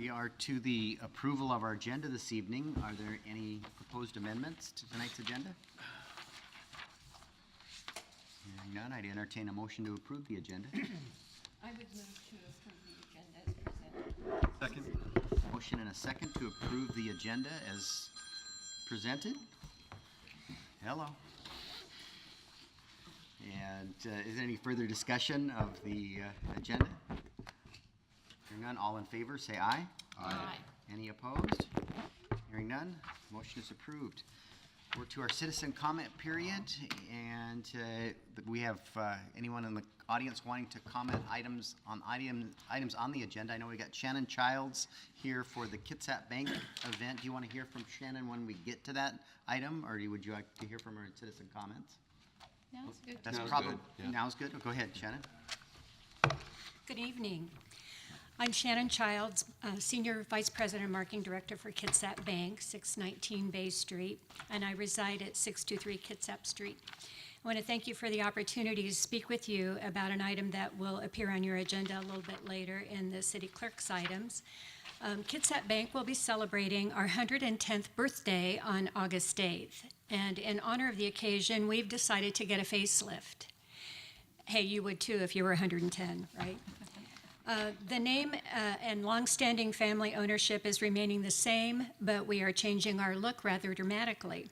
We are to the approval of our agenda this evening. Are there any proposed amendments to tonight's agenda? Hearing none, I'd entertain a motion to approve the agenda. I would move to approve the agenda as presented. Second. Motion and a second to approve the agenda as presented. Hello. And is there any further discussion of the agenda? Hearing none, all in favor, say aye. Aye. Any opposed? Hearing none, motion is approved. We're to our citizen comment period, and we have anyone in the audience wanting to comment items on the agenda. I know we got Shannon Childs here for the Kitsap Bank event. Do you want to hear from Shannon when we get to that item, or would you like to hear from her in citizen comments? Now's good. That's Now's probably good, yeah. Now's good. Oh, go ahead, Shannon. Good evening. I'm Shannon Childs, Senior Vice President and Marketing Director for Kitsap Bank, 619 Bay Street, and I reside at 623 Kitsap Street. I want to thank you for the opportunity to speak with you about an item that will appear on your agenda a little bit later in the City Clerk's items. Kitsap Bank will be celebrating our 110th birthday on August 8th, and in honor of the occasion, we've decided to get a facelift. Hey, you would too if you were 110, right? The name and longstanding family ownership is remaining the same, but we are changing our look rather dramatically.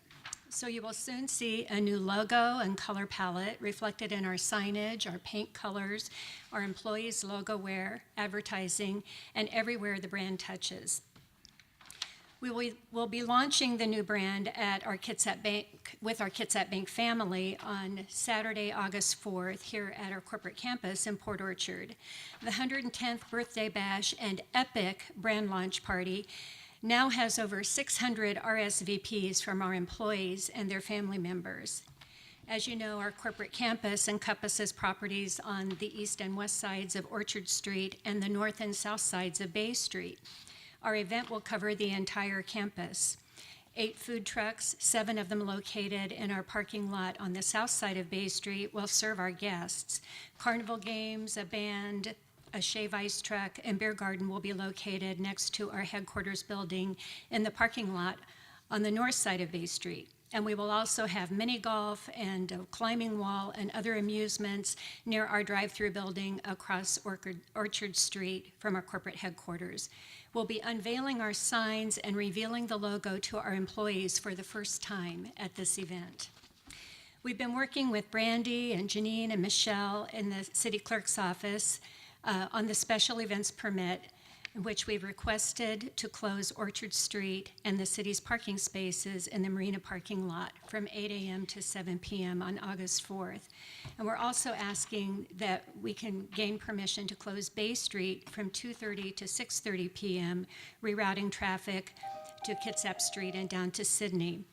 So you will soon see a new logo and color palette reflected in our signage, our paint colors, our employees' logo wear, advertising, and everywhere the brand touches. We will be launching the new brand at our Kitsap Bank with our Kitsap Bank family on Saturday, August 4th here at our corporate campus in Port Orchard. The 110th birthday bash and epic brand launch party now has over 600 RSVPs from our employees and their family members. As you know, our corporate campus encompasses properties on the east and west sides of Orchard Street and the north and south sides of Bay Street. Our event will cover the entire campus. 8 food trucks, 7 of them located in our parking lot on the south side of Bay Street, will serve our guests. Carnival games, a band, a shave ice truck, and beer garden will be located next to our headquarters building in the parking lot on the north side of Bay Street. And we will also have mini golf and a climbing wall and other amusements near our drive-through building across Orchard Street from our corporate headquarters. We'll be unveiling our signs and revealing the logo to our employees for the first time at this event. We've been working with Brandy and Janine and Michelle in the city clerk's office on the special events permit, in which we've requested to close Orchard Street and the city's parking spaces in the marina parking lot from 8 a.m. to 7 p.m. on August 4th. And we're also asking that we can gain permission to close Bay Street from 2:30 to 6:30 p.m., rerouting traffic to Kitsap Street and down to Sydney.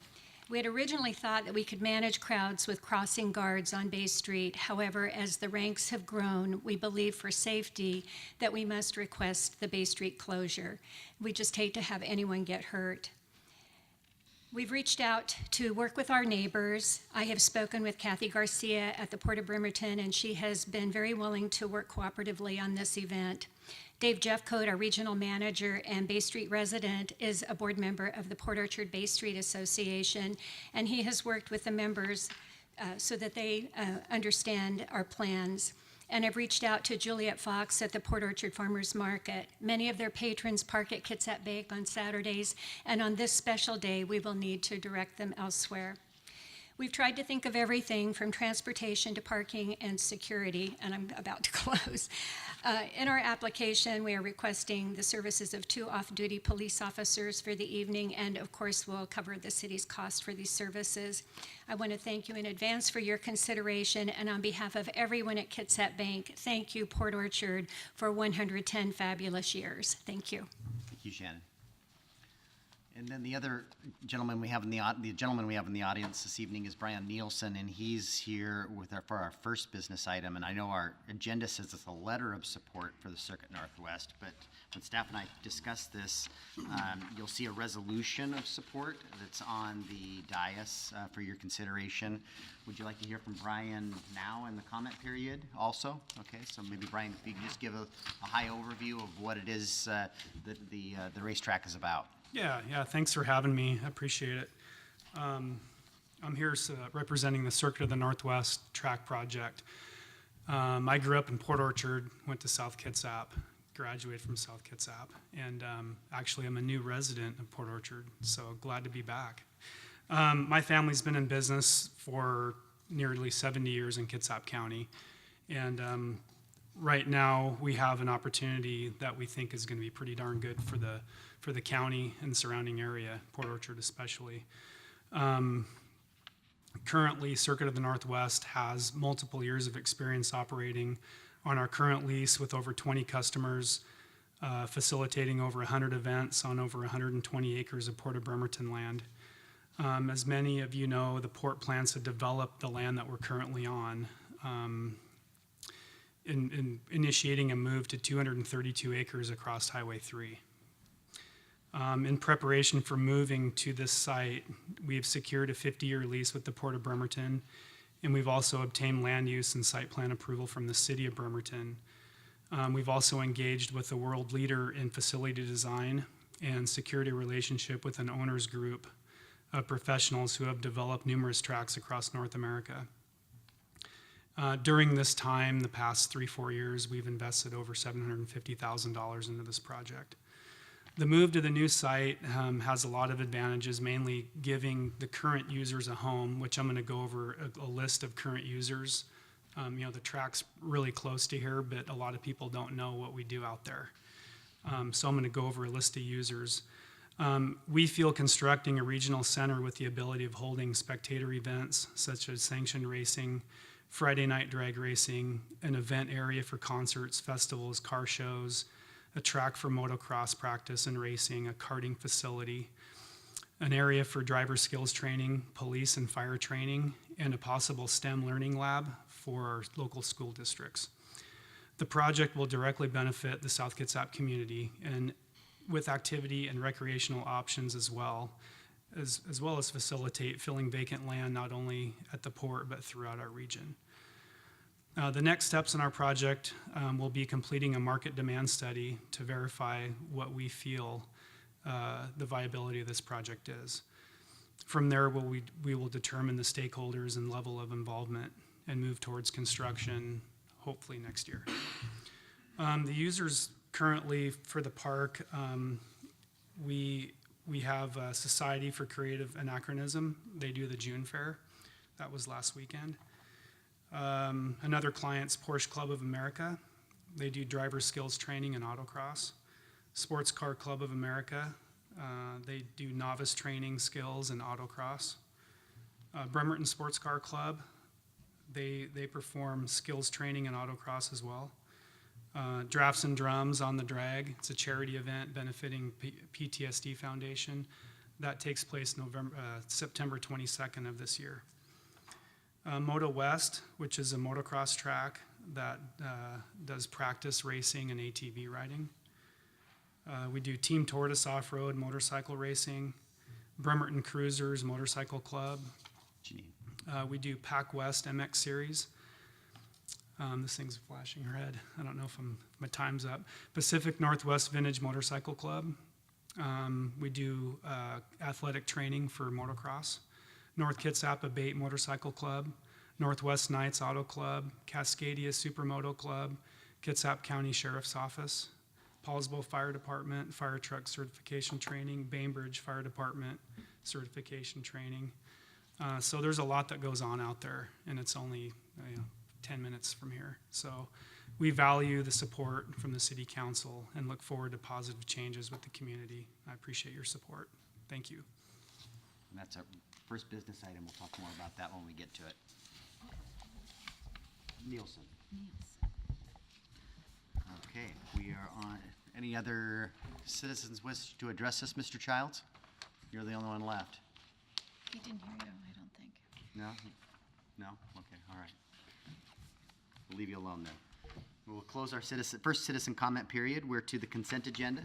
We had originally thought that we could manage crowds with crossing guards on Bay Street. However, as the ranks have grown, we believe for safety that we must request the Bay Street closure. We just hate to have anyone get hurt. We've reached out to work with our neighbors. I have spoken with Kathy Garcia at the Port of Bremerton, and she has been very willing to work cooperatively on this event. Dave Jeffcoat, our regional manager and Bay Street resident, is a board member of the Port Orchard Bay Street Association, and he has worked with the members so that they understand our plans. And I've reached out to Juliet Fox at the Port Orchard Farmers Market. Many of their patrons park at Kitsap Bank on Saturdays, and on this special day, we will need to direct them elsewhere. We've tried to think of everything from transportation to parking and security, and I'm about to close. In our application, we are requesting the services of 2 off-duty police officers for the evening, and of course, we'll cover the city's cost for these services. I want to thank you in advance for your consideration, and on behalf of everyone at Kitsap Bank, thank you, Port Orchard, for 110 fabulous years. Thank you. Thank you, Shannon. And then the other gentleman we have in the gentleman we have in the audience this evening is Brian Nielsen, and he's here for our first business item. And I know our agenda says it's a letter of support for the Circuit Northwest, but when staff and I discussed this, you'll see a resolution of support that's on the dais for your consideration. Would you like to hear from Brian now in the comment period also? Okay, so maybe Brian, if you can just give a high overview of what it is that the racetrack is about. Yeah, thanks for having me. I appreciate it. I'm here representing the Circuit of the Northwest track project. I grew up in Port Orchard, went to South Kitsap, graduated from South Kitsap, and actually I'm a new resident of Port Orchard, so glad to be back. My family's been in business for nearly 70 years in Kitsap County, and right now we have an opportunity that we think is going to be pretty darn good for the county and the surrounding area, Port Orchard especially. Currently, Circuit of the Northwest has multiple years of experience operating on our current lease with over 20 customers, facilitating over 100 events on over 120 acres of Port of Bremerton land. As many of you know, the port plans to develop the land that we're currently on, in initiating a move to 232 acres across Highway 3. In preparation for moving to this site, we've secured a 50-year lease with the Port of Bremerton, and we've also obtained land use and site plan approval from the City of Bremerton. We've also engaged with a world leader in facility design and secured a relationship with an owners group of professionals who have developed numerous tracks across North America. During this time, the past 3-4 years, we've invested over $750,000 into this project. The move to the new site has a lot of advantages, mainly giving the current users a home, which I'm going to go over a list of current users. The track's really close to here, but a lot of people don't know what we do out there. So I'm going to go over a list of users. We feel constructing a regional center with the ability of holding spectator events, such as sanctioned racing, Friday night drag racing, an event area for concerts, festivals, car shows, a track for motocross practice and racing, a karting facility, an area for driver skills training, police and fire training, and a possible STEM learning lab for our local school districts. The project will directly benefit the South Kitsap community and with activity and recreational options as well as facilitate filling vacant land not only at the port but throughout our region. The next steps in our project will be completing a market demand study to verify what we feel the viability of this project is. From there, we will determine the stakeholders and level of involvement and move towards construction, hopefully next year. The users currently for the park, we have a Society for Creative Anachronism. They do the June Fair. That was last weekend. Another client's Porsche Club of America. They do driver skills training and autocross. Sports Car Club of America. They do novice training skills and autocross. Bremerton Sports Car Club. They perform skills training and autocross as well. Drafts and Drums on the Drag. It's a charity event benefiting PTSD Foundation. That takes place September 22nd of this year. Moto West, which is a motocross track that does practice racing and ATV riding. We do Team Tortoise off-road motorcycle racing, Bremerton Cruisers Motorcycle Club. We do Pac West MX Series. This thing's flashing red. I don't know if my time's up. Pacific Northwest Vintage Motorcycle Club. We do athletic training for motocross. North Kitsap Abate Motorcycle Club, Northwest Knights Auto Club, Cascadia Supermoto Club, Kitsap County Sheriff's Office, Paulsbo Fire Department, Fire Truck Certification Training, Bainbridge Fire Department Certification Training. So there's a lot that goes on out there, and it's only 10 minutes from here. So we value the support from the City Council and look forward to positive changes with the community. I appreciate your support. Thank you. And that's our first business item. We'll talk more about that when we get to it. Nielsen. Okay, we are on. Any other citizens wish to address us, Mr. Childs? You're the only one left. He didn't hear you, I don't think. No? No? Okay, all right. We'll leave you alone then. We'll close our first citizen comment period. We're to the consent agenda.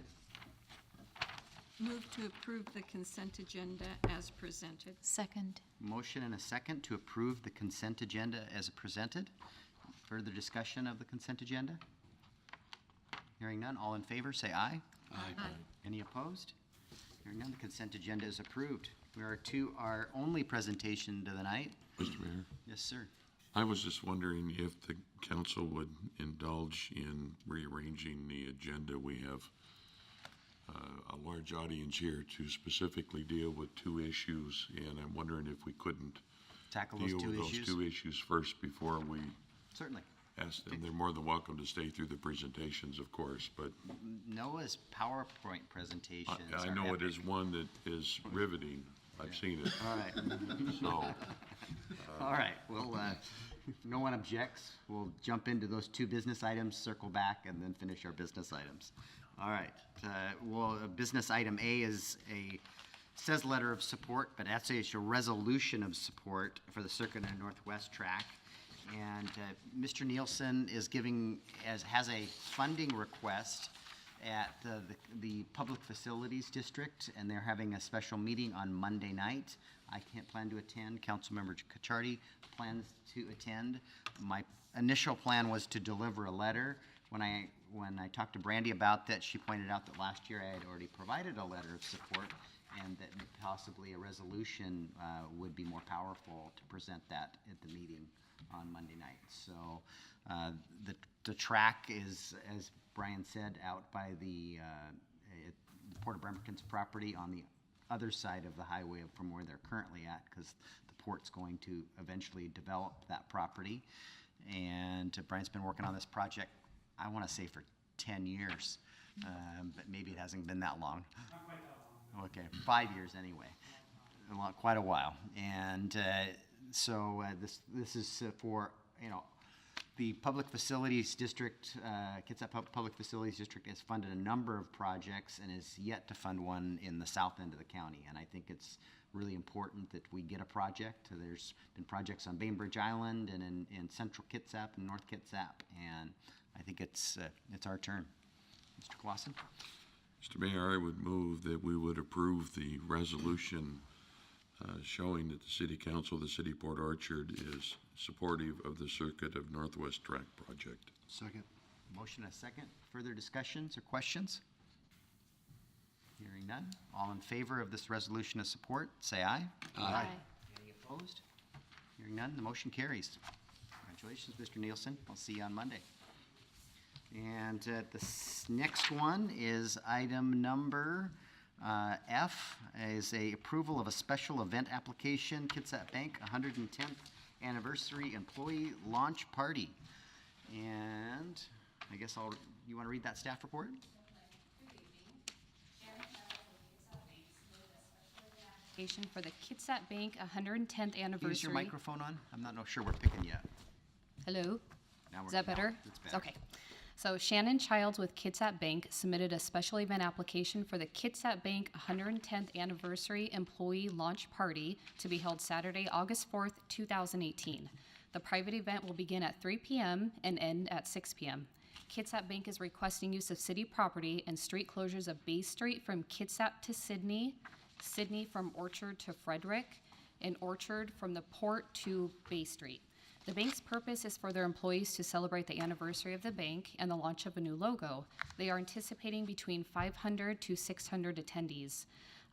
Move to approve the consent agenda as presented. Second. Motion and a second to approve the consent agenda as presented. Further discussion of the consent agenda? Hearing none, all in favor, say aye. Aye. Any opposed? Hearing none, the consent agenda is approved. We are to our only presentation to the night. Mr. Mayor, Yes, sir. I was just wondering if the council would indulge in rearranging the agenda. We have a large audience here to specifically deal with two issues, and I'm wondering if we couldn't Tackle those deal two with those issues? two issues first before we Certainly. ask them. They're more than welcome to stay through the presentations, of course, but Noah's PowerPoint presentations. I are know it epic. is one that is riveting. I've seen it. All right. So, All right, well, no one objects. We'll jump into those two business items, circle back, and then finish our business items. All right, business item A says letter of support, but actually it's a resolution of support for the Circuit and Northwest track. And Mr. Nielsen has a funding request at the Public Facilities District, and they're having a special meeting on Monday night. I can't plan to attend. Councilmember Cacciardi plans to attend. My initial plan was to deliver a letter. When I talked to Brandy about that, she pointed out that last year I had already provided a letter of support, and that possibly a resolution would be more powerful to present that at the meeting on Monday night. So the track is, as Brian said, out by the Port of Bremerton's property on the other side of the highway from where they're currently at, because the port's going to eventually develop that property. And Brian's been working on this project, I want to say for 10 years, but maybe it hasn't been that long. Not quite that long. Okay, 5 years anyway, quite a while. And so this is for, the Public Facilities District, Kitsap Public Facilities District has funded a number of projects and is yet to fund one in the south end of the county. And I think it's really important that we get a project. There's been projects on Bainbridge Island and in central Kitsap and North Kitsap. And I think it's our turn. Mr. Clausen? Mr. Mayor, I would move that we would approve the resolution showing that the City Council of the City of Port Orchard is supportive of the Circuit of Northwest Track project. Second. Motion and a second. Further discussions or questions? Hearing none. All in favor of this resolution of support, say aye. Aye. Any opposed? Hearing none, the motion carries. Congratulations, Mr. Nielsen. I'll see you on Monday. And next one is item number F, is a approval of a special event application, Kitsap Bank 110th Anniversary Employee Launch Party. And I guess you want to read that staff report? For the Kitsap Bank 110th anniversary. Use your microphone on? I'm not sure we're picking yet. Hello? Now Is that better? It's better. Okay. So Shannon Childs with Kitsap Bank submitted a special event application for the Kitsap Bank 110th Anniversary Employee Launch Party to be held Saturday, August 4th, 2018. The private event will begin at 3 p.m. and end at 6 p.m. Kitsap Bank is requesting use of city property and street closures of Bay Street from Kitsap to Sydney, Sydney from Orchard to Fredrik, and Orchard from the port to Bay Street. The bank's purpose is for their employees to celebrate the anniversary of the bank and the launch of a new logo. They are anticipating between 500 to 600 attendees.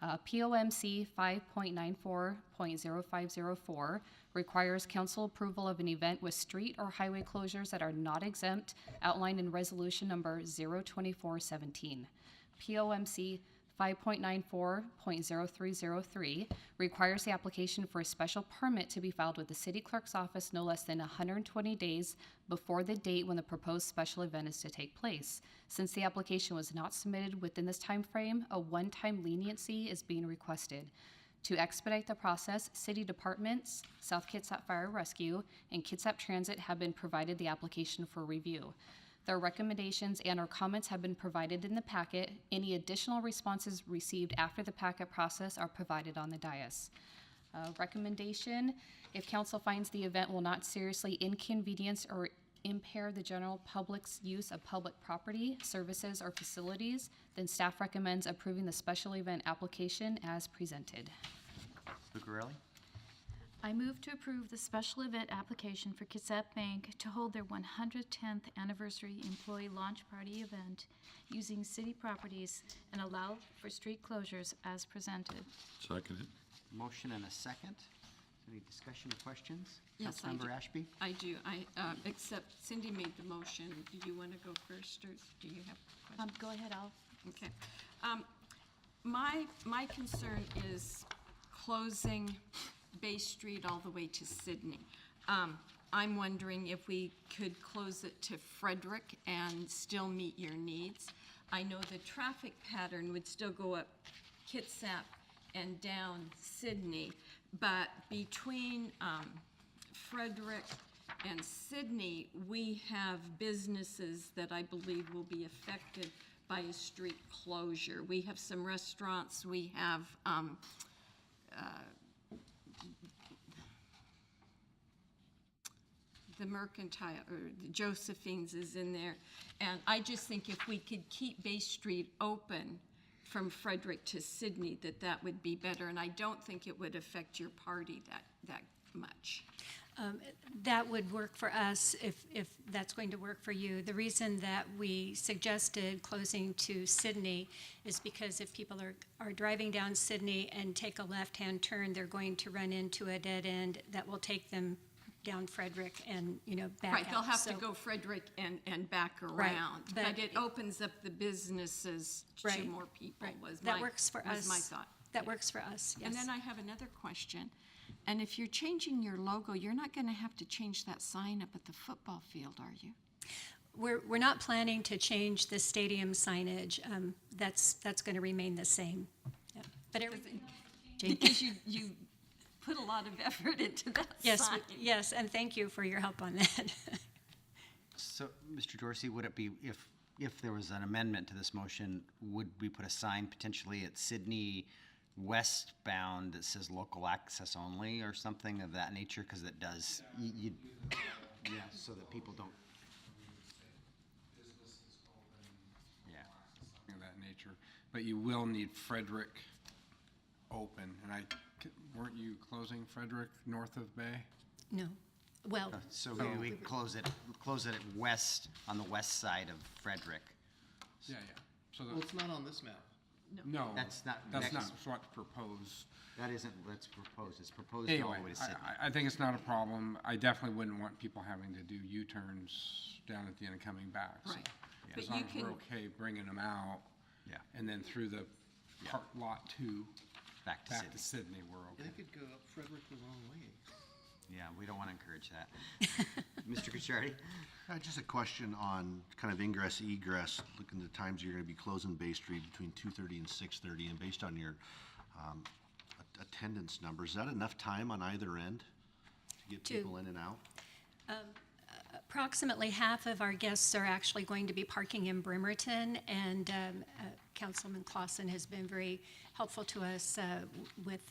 POMC 5.94.0504 requires council approval of an event with street or highway closures that are not exempt, outlined in resolution number 02417. POMC 5.94.0303 requires the application for a special permit to be filed with the city clerk's office no less than 120 days before the date when the proposed special event is to take place. Since the application was not submitted within this time frame, a one-time leniency is being requested. To expedite the process, city departments, South Kitsap Fire Rescue, and Kitsap Transit have been provided the application for review. Their recommendations and/or comments have been provided in the packet. Any additional responses received after the packet process are provided on the dais. Recommendation, if council finds the event will not seriously inconvenience or impair the general public's use of public property, services, or facilities, then staff recommends approving the special event application as presented. Lucarelli? I move to approve the special event application for Kitsap Bank to hold their 110th anniversary employee launch party event using city properties and allow for street closures as presented. Seconded. Motion and a second. Any discussion or questions? Yes, I Councilmember do. Ashby? I do. Except Cindy made the motion. Do you want to go first, or do you have questions? Go ahead, Al. Okay. My concern is closing Bay Street all the way to Sydney. I'm wondering if we could close it to Fredrik and still meet your needs. I know the traffic pattern would still go up Kitsap and down Sydney, but between Fredrik and Sydney, we have businesses that I believe will be affected by a street closure. We have some restaurants, we have the Mercantile, or the Josephine's is in there. And I just think if we could keep Bay Street open from Fredrik to Sydney, that would be better. And I don't think it would affect your party that much. That would work for us if that's going to work for you. The reason that we suggested closing to Sydney is because if people are driving down Sydney and take a left-hand turn, they're going to run into a dead end that will take them down Fredrik and, back out. Right, they'll have to So- go Fredrik and back Right, around. but But it opens up the businesses to Right, more people, Right. was That my, works for us. was my thought. That works for us, yes. And then I have another question. And if you're changing your logo, you're not going to have to change that sign up at the football field, are you? We're not planning to change the stadium signage. That's going to remain the same. Yeah. But everything. Because you put a lot of effort into that Yes, sign. yes, and thank you for your help on that. So, Mr. Dorsey, would it be, if there was an amendment to this motion, would we put a sign potentially at Sydney westbound that says local access only or something of that nature? Because it does, yeah, so that people don't. Yeah. Of that nature, but you will need Fredrik open, and weren't you closing Fredrik north of Bay? No. Well, So we close it at west, on the west side of Fredrik. Yeah. So Well, it's not on this map. no, That's not that's not next- what's proposed. That isn't what's proposed. It's proposed all the Anyway, way to Sydney. I think it's not a problem. I definitely wouldn't want people having to do U-turns down at the end and coming back. So Right. But as long you as we're can, okay bringing them out, Yeah, and then through the park lot 2 back to back Sydney. to Sydney, we're They okay. could go up Frederick the wrong way. Yeah, we don't want to encourage that. Mr. Kucharity? Just a question on kind of ingress, egress, looking at the times you're going to be closing Bay Street between 2:30 and 6:30, and based on your attendance numbers, is that enough time on either end to get people in and out? approximately half of our guests are actually going to be parking in Bremerton, and Councilman Clausen has been very helpful to us with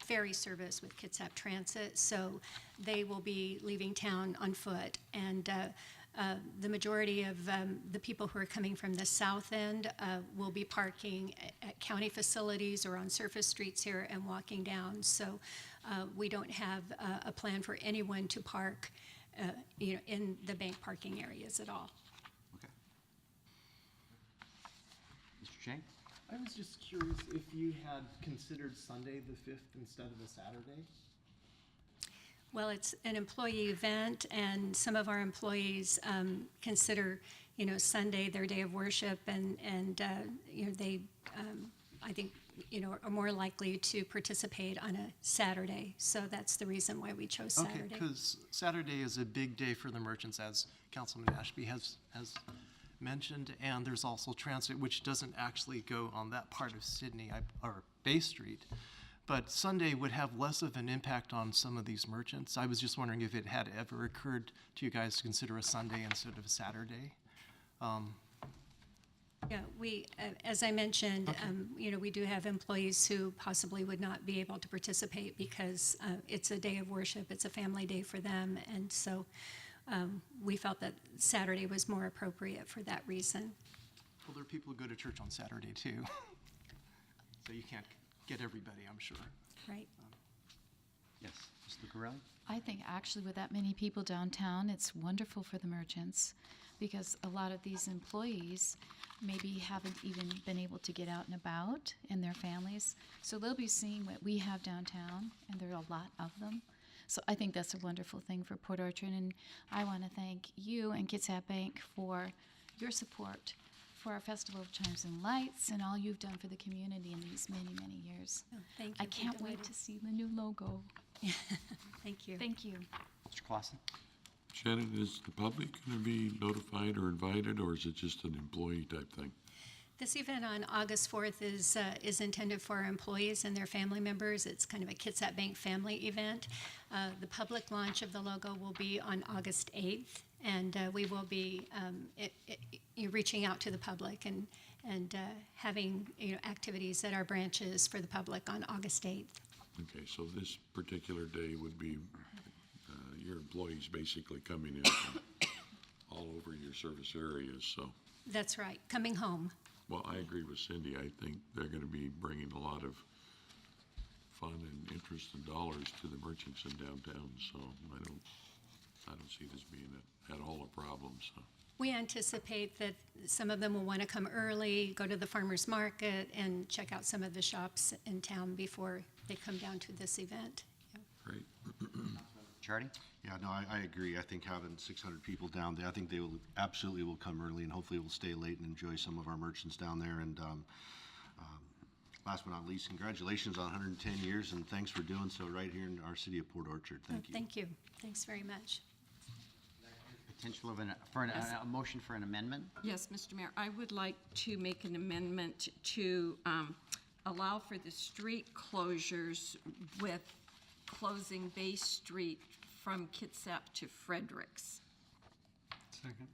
ferry service with Kitsap Transit, so they will be leaving town on foot. And the majority of the people who are coming from the south end will be parking at county facilities or on surface streets here and walking down. So we don't have a plan for anyone to park in the bank parking areas at all. Okay. Mr. Chang? I was just curious if you had considered Sunday the 5th instead of a Saturday? Well, it's an employee event, and some of our employees consider, Sunday their day of worship, and they, I think, are more likely to participate on a Saturday. So that's the reason why we chose Okay, Saturday. because Saturday is a big day for the merchants, as Councilman Ashby has mentioned, and there's also transit, which doesn't actually go on that part of Sydney, or Bay Street. But Sunday would have less of an impact on some of these merchants. I was just wondering if it had ever occurred to you guys to consider a Sunday instead of a Saturday? Yeah, as I mentioned, we do have employees who possibly would not be able to participate because it's a day of worship, it's a family day for them, and so we felt that Saturday was more appropriate for that reason. Well, there are people who go to church on Saturday too. So you can't get everybody, I'm sure. Right. Yes, Mr. Lucarelli? I think actually with that many people downtown, it's wonderful for the merchants because a lot of these employees maybe haven't even been able to get out and about and their families. So they'll be seeing what we have downtown, and there are a lot of them. So I think that's a wonderful thing for Port Orchard, and I want to thank you and Kitsap Bank for your support for our Festival of Chimes and Lights and all you've done for the community in these many, many years. Oh, thank you. I We're can't wait delighted. to see the new logo. Thank you. Thank you. Mr. Clausen? Shannon, is the public going to be notified or invited, or is it just an employee type thing? This event on August 4th is intended for our employees and their family members. It's kind of a Kitsap Bank family event. The public launch of the logo will be on August 8th, and we will be reaching out to the public and having activities at our branches for the public on August 8th. Okay, so this particular day would be your employees basically coming in from all over your service areas, so. That's right, coming home. Well, I agree with Cindy. I think they're going to be bringing a lot of fun and interest and dollars to the merchants in downtown, so I don't see this being at all a problem, so. We anticipate that some of them will want to come early, go to the farmer's market, and check out some of the shops in town before they come down to this event. Yeah. Great. Charlie? Yeah, no, I agree. I think having 600 people down there, I think they will absolutely will come early, and hopefully will stay late and enjoy some of our merchants down there. And last but not least, congratulations on 110 years, and thanks for doing so right here in our city of Port Orchard. Thank you. Thank you. Thanks very much. Potential of a motion for an amendment? Yes, Mr. Mayor, I would like to make an amendment to allow for the street closures with closing Bay Street from Kitsap to Fredericks. Second.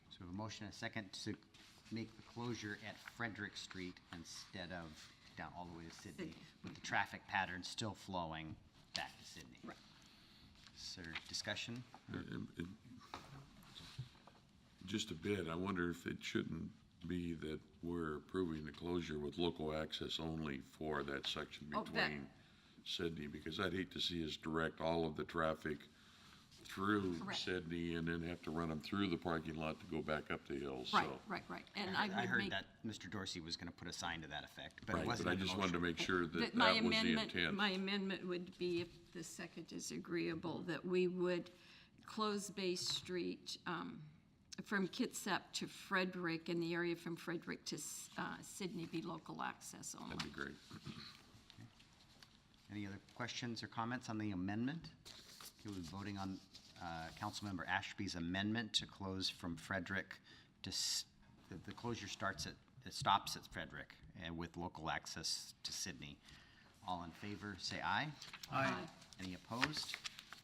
So a motion and a second to make the closure at Frederick Street instead of down all the way to Sydney, Sydney. with the traffic pattern still flowing back to Sydney. Right. Is there discussion? Just a bit, I wonder if it shouldn't be that we're approving the closure with local access only for that section Oh, that- between Sydney, because I'd hate to see us direct all of the traffic through Correct. Sydney and then have to run them through the parking lot to go back up the hill, so. Right. And I I would heard make, that Mr. Dorsey was gonna put a sign to that effect, but it Right, wasn't but I in the just wanted to motion. make sure that that my that was the amendment, intent. my amendment would be, if the second is agreeable, that we would close Bay Street from Kitsap to Frederick, and the area from Frederick to Sydney be local access only. That'd be great. Any other questions or comments on the amendment? Okay, we're voting on Councilmember Ashby's amendment to close from Frederick to, the closure stops at Frederick and with local access to Sydney. All in favor, say aye. Aye. Any opposed?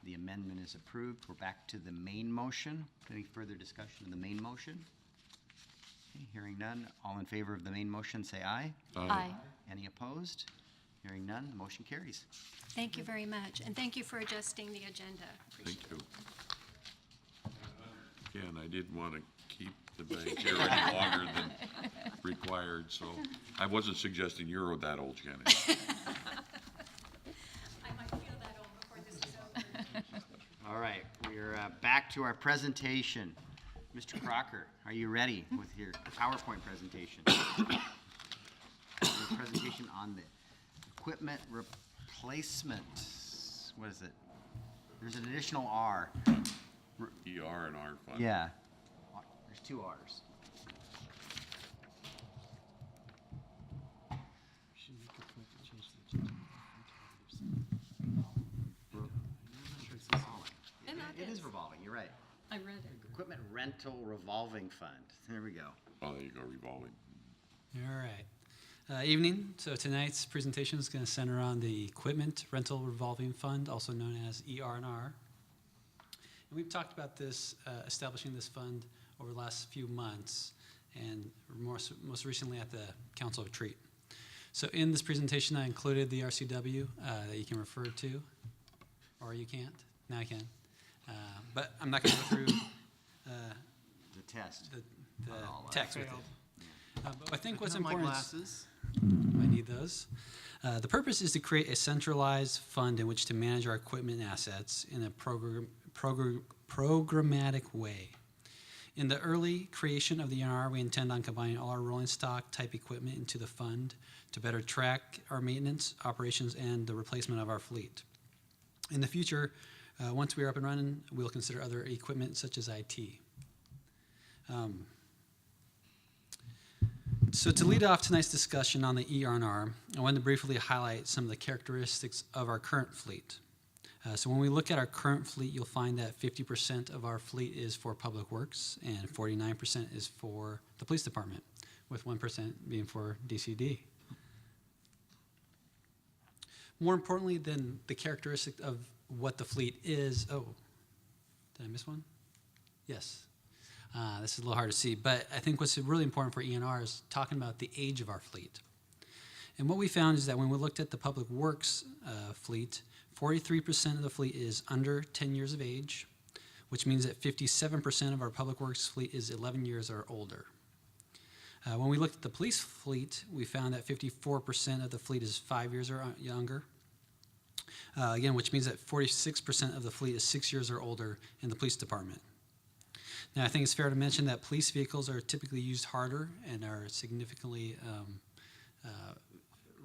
The amendment is approved. We're back to the main motion. Any further discussion of the main motion? Okay, hearing none. All in favor of the main motion, say aye. Aye. Any opposed? Hearing none, motion carries. Thank you very much, and thank you for adjusting the agenda. Thank you. Again, I didn't want to keep the bank here any longer than required, so I wasn't suggesting you're that old, Shannon. I might feel that old before this is over. All right, we're back to our presentation. Mr. Crocker, are you ready with your PowerPoint presentation? Your presentation on the equipment replacement. What is it? There's an additional R. ER and R fund. Yeah, there's two Rs. And that It is revolving, you're right. I read it. Equipment rental revolving fund. There we go. Oh, there you go, revolving. All right. Evening. So tonight's presentation is going to center on the Equipment Rental Revolving Fund, also known as ER&R. And we've talked about this, establishing this fund over the last few months, and most recently at the council retreat. So in this presentation, I included the RCW that you can refer to, or you can't. Now I can. But I'm not going to go through The test. the Oh, I text with it. But I think what's Put on my important glasses. I need those. The purpose is to create a centralized fund in which to manage our equipment and assets in a programmatic way. In the early creation of the ENR, we intend on combining all our rolling stock type equipment into the fund to better track our maintenance, operations, and the replacement of our fleet. In the future, once we are up and running, we'll consider other equipment such as IT. So to lead off tonight's discussion on the ERNR, I wanted to briefly highlight some of the characteristics of our current fleet. So when we look at our current fleet, you'll find that 50% of our fleet is for public works and 49% is for the police department, with 1% being for DCD. More importantly than the characteristic of what the fleet is, oh, did I miss one? Yes. This is a little hard to see, but I think what's really important for ENR is talking about the age of our fleet. And what we found is that when we looked at the public works fleet, 43% of the fleet is under 10 years of age, which means that 57% of our public works fleet is 11 years or older. When we looked at the police fleet, we found that 54% of the fleet is 5 years or younger. Again, which means that 46% of the fleet is 6 years or older in the police department. Now, I think it's fair to mention that police vehicles are typically used harder and are significantly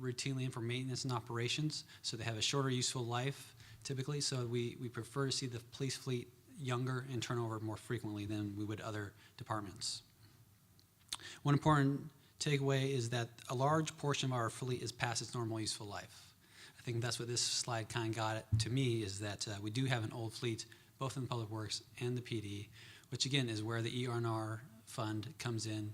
routinely in for maintenance and operations, so they have a shorter useful life typically, so we prefer to see the police fleet younger and turnover more frequently than we would other departments. One important takeaway is that a large portion of our fleet is past its normal useful life. I think that's what this slide kind of got to me, is that we do have an old fleet, both in the public works and the PD, which again is where the ERNR fund comes in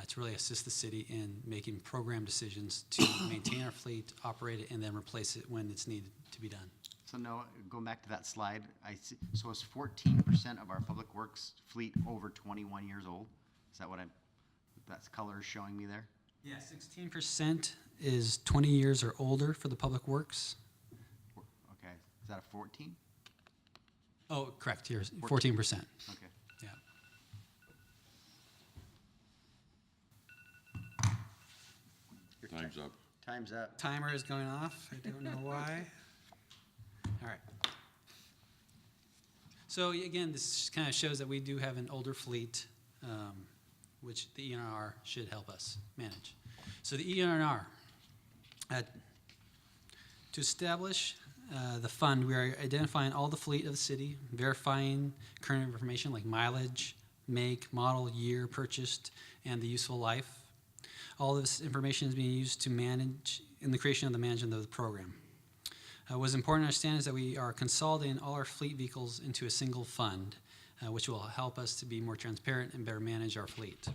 to really assist the city in making program decisions to maintain our fleet, operate it, and then replace it when it's needed to be done. So now, going back to that slide, I see, so it's 14% of our public works fleet over 21 years old? Is that what that color is showing me there? Yeah, 16% is 20 years or older for the public works. Okay, is that a 14? Oh, correct, here's 14%. Okay. Yeah. Time's up. Time's up. Timer is going off. I don't know why. All right. So again, this kind of shows that we do have an older fleet, which the ENR should help us manage. So the ENR, to establish the fund, we are identifying all the fleet of the city, verifying current information like mileage, make, model, year purchased, and the useful life. All this information is being used to manage in the creation of the management of the program. What's important to understand is that we are consolidating all our fleet vehicles into a single fund, which will help us to be more transparent and better manage our fleet.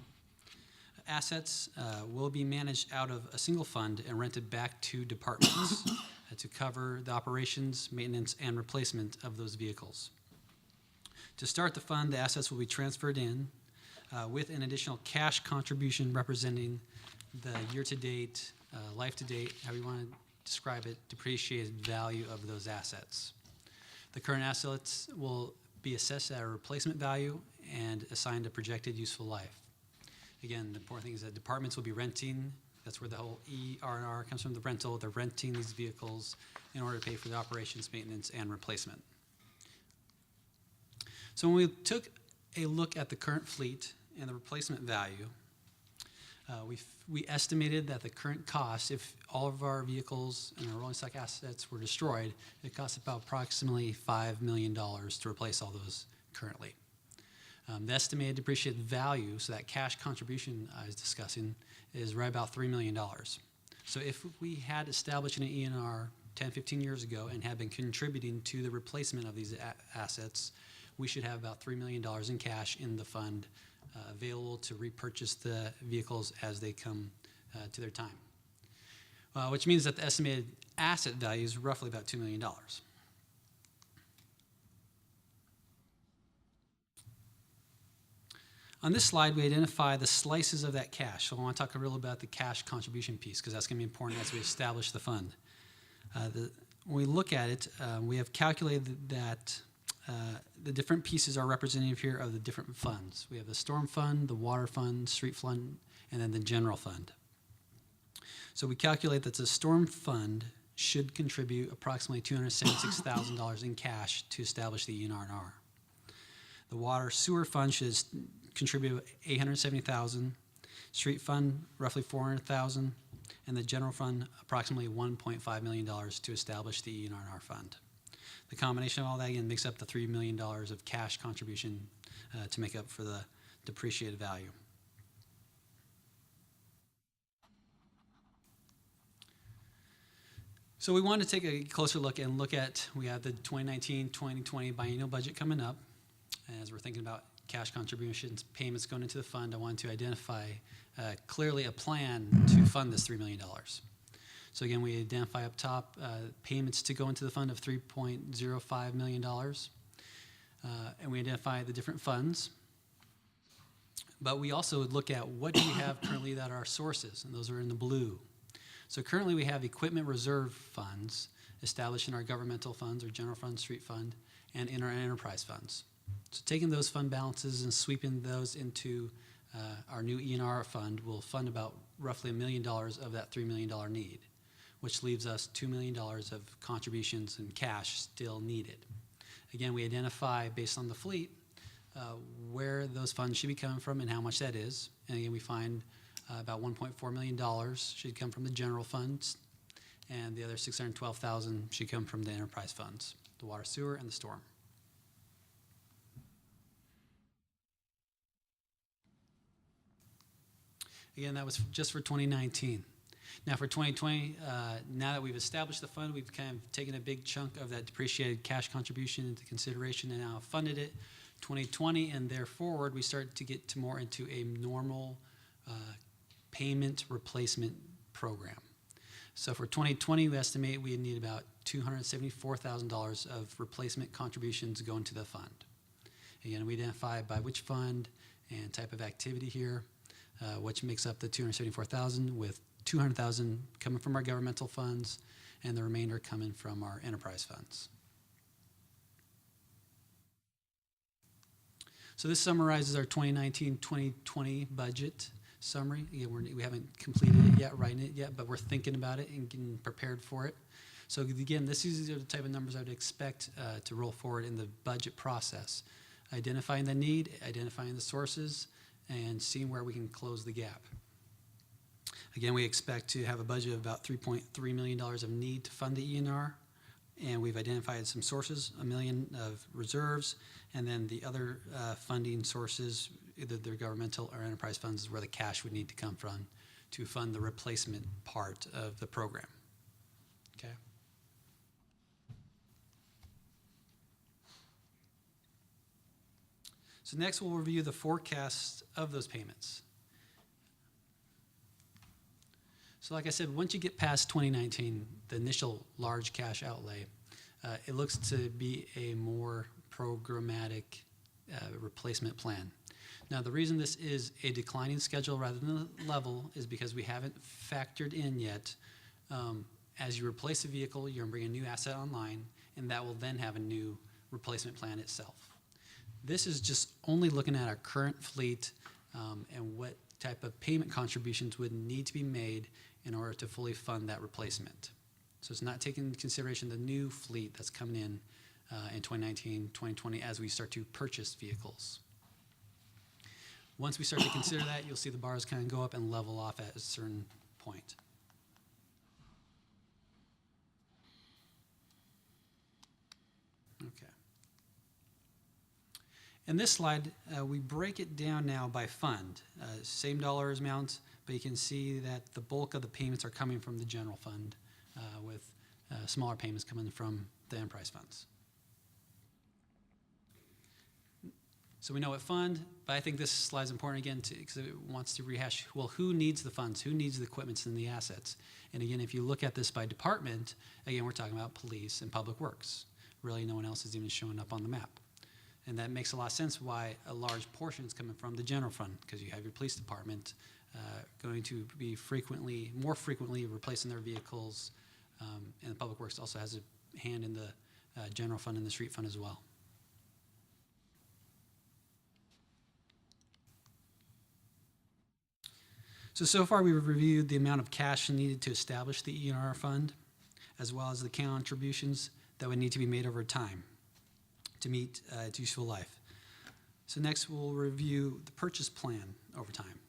Assets will be managed out of a single fund and rented back to departments to cover the operations, maintenance, and replacement of those vehicles. To start the fund, the assets will be transferred in with an additional cash contribution representing the year-to-date, life-to-date, however you want to describe it, depreciated value of those assets. The current assets will be assessed at a replacement value and assigned a projected useful life. Again, the important thing is that departments will be renting. That's where the whole ERNR comes from, the rental. They're renting these vehicles in order to pay for the operations, maintenance, and replacement. So when we took a look at the current fleet and the replacement value, we estimated that the current cost, if all of our vehicles and our rolling stock assets were destroyed, it costs about approximately $5 million to replace all those currently. The estimated depreciated value, so that cash contribution I was discussing, is right about $3 million. So if we had established an ENR 10, 15 years ago and had been contributing to the replacement of these assets, we should have about $3 million in cash in the fund available to repurchase the vehicles as they come to their time, which means that the estimated asset value is roughly about $2 million. On this slide, we identify the slices of that cash. So I want to talk a little about the cash contribution piece because that's going to be important as we establish the fund. When we look at it, we have calculated that the different pieces are representative here of the different funds. We have the storm fund, the water fund, street fund, and then the general fund. So we calculate that the storm fund should contribute approximately $276,000 in cash to establish the ENR&R. The water sewer fund should contribute $870,000, street fund roughly $400,000, and the general fund approximately $1.5 million to establish the ENR&R fund. The combination of all that again makes up the $3 million of cash contribution to make up for the depreciated value. So we want to take a closer look and look at, we have the 2019-2020 biennial budget coming up. As we're thinking about cash contributions, payments going into the fund, I wanted to identify clearly a plan to fund this $3 million. So again, we identify up top payments to go into the fund of $3.05 million. And we identify the different funds. But we also look at what do we have currently that are sources, and those are in the blue. So currently we have equipment reserve funds established in our governmental funds, or general fund, street fund, and in our enterprise funds. So taking those fund balances and sweeping those into our new ENR fund will fund about roughly $1 million of that $3 million need, which leaves us $2 million of contributions in cash still needed. Again, we identify based on the fleet where those funds should be coming from and how much that is. And again, we find about $1.4 million should come from the general funds, and the other $612,000 should come from the enterprise funds, the water sewer and the storm. Again, that was just for 2019. Now for 2020, now that we've established the fund, we've kind of taken a big chunk of that depreciated cash contribution into consideration and now funded it. 2020 and thereforward, we start to get to more into a normal payment replacement program. So for 2020, we estimate we need about $274,000 of replacement contributions going to the fund. Again, we identify by which fund and type of activity here, which makes up the $274,000, with $200,000 coming from our governmental funds and the remainder coming from our enterprise funds. So this summarizes our 2019-2020 budget summary. Again, we haven't completed it yet, writing it yet, but we're thinking about it and getting prepared for it. So again, these are the type of numbers I would expect to roll forward in the budget process. Identifying the need, identifying the sources, and seeing where we can close the gap. Again, we expect to have a budget of about $3.3 million of need to fund the ENR, and we've identified some sources, $1 million of reserves, and then the other funding sources, either they're governmental or enterprise funds, is where the cash would need to come from to fund the replacement part of the program. Okay. So next we'll review the forecast of those payments. So like I said, once you get past 2019, the initial large cash outlay, it looks to be a more programmatic replacement plan. Now the reason this is a declining schedule rather than a level is because we haven't factored in yet, as you replace a vehicle, you're bringing a new asset online, and that will then have a new replacement plan itself. This is just only looking at our current fleet and what type of payment contributions would need to be made in order to fully fund that replacement. So it's not taking into consideration the new fleet that's coming in 2019, 2020 as we start to purchase vehicles. Once we start to consider that, you'll see the bars kind of go up and level off at a certain point. Okay. In this slide, we break it down now by fund. Same dollar amounts, but you can see that the bulk of the payments are coming from the general fund with smaller payments coming from the enterprise funds. So we know what fund, but I think this slide is important again because it wants to rehash, well, who needs the funds? Who needs the equipment and the assets? And again, if you look at this by department, again, we're talking about police and public works. Really, no one else is even showing up on the map. And that makes a lot of sense why a large portion is coming from the general fund, because you have your police department going to be more frequently replacing their vehicles. And the Public Works also has a hand in the general fund and the street fund as well. So far we've reviewed the amount of cash needed to establish the E&R fund, as well as the contributions that would need to be made over time to meet its useful life. So next we'll review the purchase plan over time.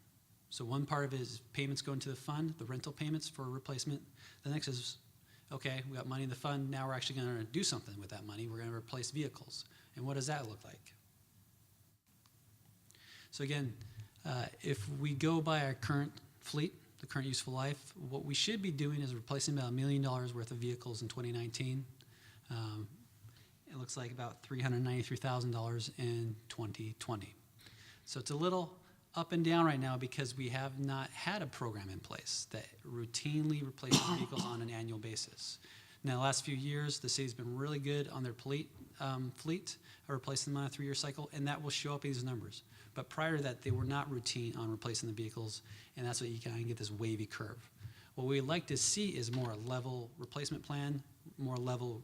So one part of it is payments going to the fund, the rental payments for replacement. The next is, okay, we got money in the fund, now we're actually gonna do something with that money. We're gonna replace vehicles. And what does that look like? So again, if we go by our current fleet, the current useful life, what we should be doing is replacing about $1 million worth of vehicles in 2019. It looks like about $393,000 in 2020. So it's a little up and down right now because we have not had a program in place that routinely replaces vehicles on an annual basis. Now, the last few years, the city's been really good on their fleet, replacing them on a 3-year cycle, and that will show up in these numbers. But prior to that, they were not routine on replacing the vehicles, and that's what you kind of get this wavy curve. What we'd like to see is more level replacement plan, more level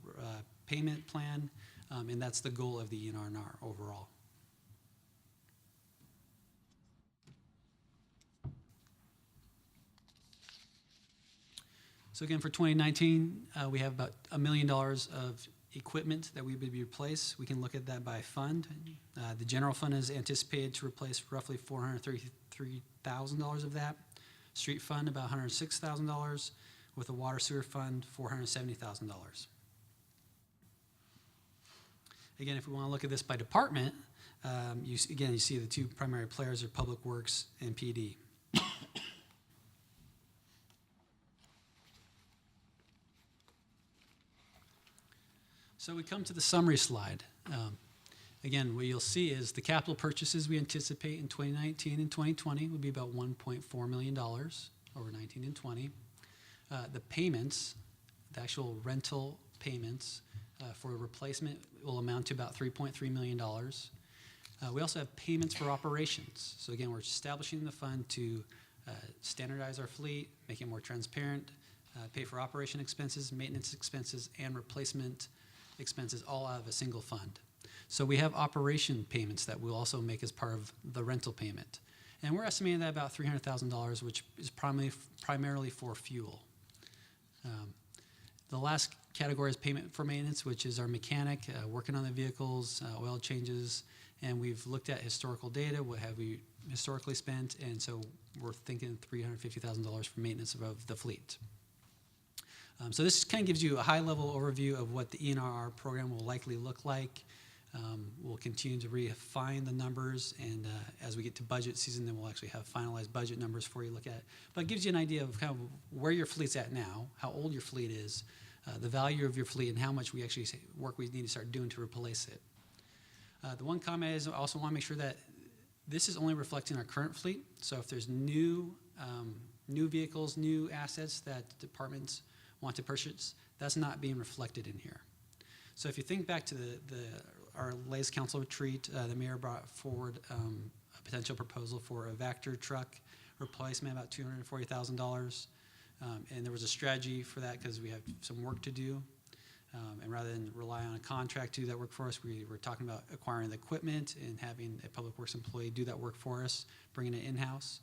payment plan, and that's the goal of the ENR&R overall. So again, for 2019, we have about $1 million of equipment that we would replace. We can look at that by fund. The general fund is anticipated to replace roughly $433,000 of that. Street fund, about $106,000. With the water sewer fund, $470,000. Again, if we want to look at this by department, you see the two primary players are Public Works and PD. So we come to the summary slide. Again, what you'll see is the capital purchases we anticipate in 2019 and 2020 would be about $1.4 million over 19 and 20. The payments, the actual rental payments for replacement will amount to about $3.3 million. We also have payments for operations. So again, we're establishing the fund to standardize our fleet, make it more transparent, pay for operation expenses, maintenance expenses, and replacement expenses all out of a single fund. So we have operation payments that we'll also make as part of the rental payment. And we're estimating that about $300,000, which is primarily for fuel. The last category is payment for maintenance, which is our mechanic working on the vehicles, oil changes, and we've looked at historical data, what have we historically spent, and so we're thinking $350,000 for maintenance of the fleet. So this kind of gives you a high-level overview of what the ENR program will likely look like. We'll continue to refine the numbers, and as we get to budget season, then we'll actually have finalized budget numbers for you to look at. But it gives you an idea of kind of where your fleet's at now, how old your fleet is, the value of your fleet, and how much we actually work we need to start doing to replace it. The one comment is I also want to make sure that this is only reflecting our current fleet. So if there's new vehicles, new assets that departments want to purchase, that's not being reflected in here. So if you think back to our latest council retreat, the mayor brought forward a potential proposal for a Vector truck replacement, about $240,000. And there was a strategy for that because we have some work to do. And rather than rely on a contract to do that work for us, we were talking about acquiring the equipment and having a Public Works employee do that work for us, bringing it in-house.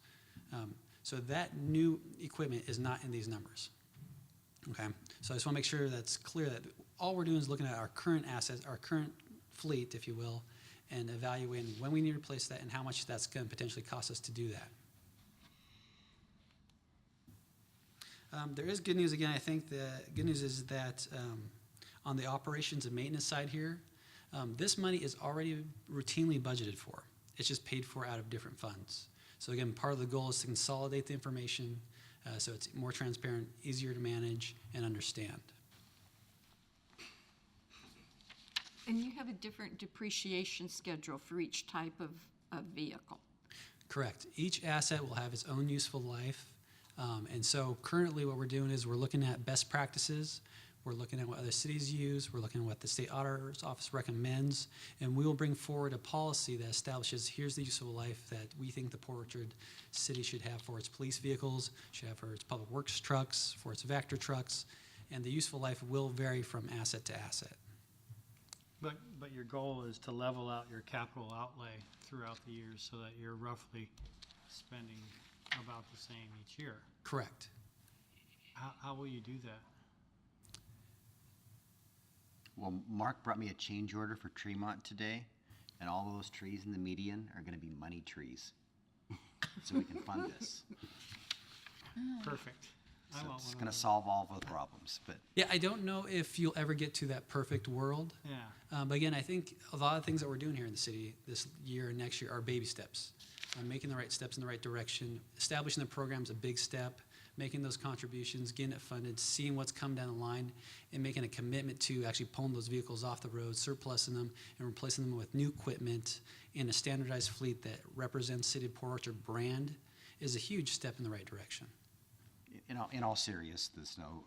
So that new equipment is not in these numbers. Okay, so I just want to make sure that's clear that all we're doing is looking at our current assets, our current fleet, if you will, and evaluating when we need to replace that and how much that's going to potentially cost us to do that. There is good news again. I think the good news is that on the operations and maintenance side here, this money is already routinely budgeted for. It's just paid for out of different funds. So again, part of the goal is to consolidate the information so it's more transparent, easier to manage and understand. And you have a different depreciation schedule for each type of vehicle. Correct. Each asset will have its own useful life. And so currently what we're doing is we're looking at best practices. We're looking at what other cities use. We're looking at what the state auditor's office recommends. And we will bring forward a policy that establishes, here's the useful life that we think the Port Orchard city should have for its police vehicles, should have for its public works trucks, for its Vector trucks. And the useful life will vary from asset to asset. But your goal is to level out your capital outlay throughout the years so that you're roughly spending about the same each year. Correct. How will you do that? Well, Mark brought me a change order for Tremont today, and all those trees in the median are gonna be money trees. So we can fund this. Perfect. I So want it's one of gonna those. solve all of the problems, but Yeah, I don't know if you'll ever get to that perfect world. Yeah. But again, I think a lot of things that we're doing here in the city this year and next year are baby steps. Making the right steps in the right direction, establishing the program's a big step, making those contributions, getting it funded, seeing what's come down the line, and making a commitment to actually pulling those vehicles off the road, surplusing them, and replacing them with new equipment in a standardized fleet that represents City of Port Orchard brand is a huge step in the right direction. in all seriousness, though,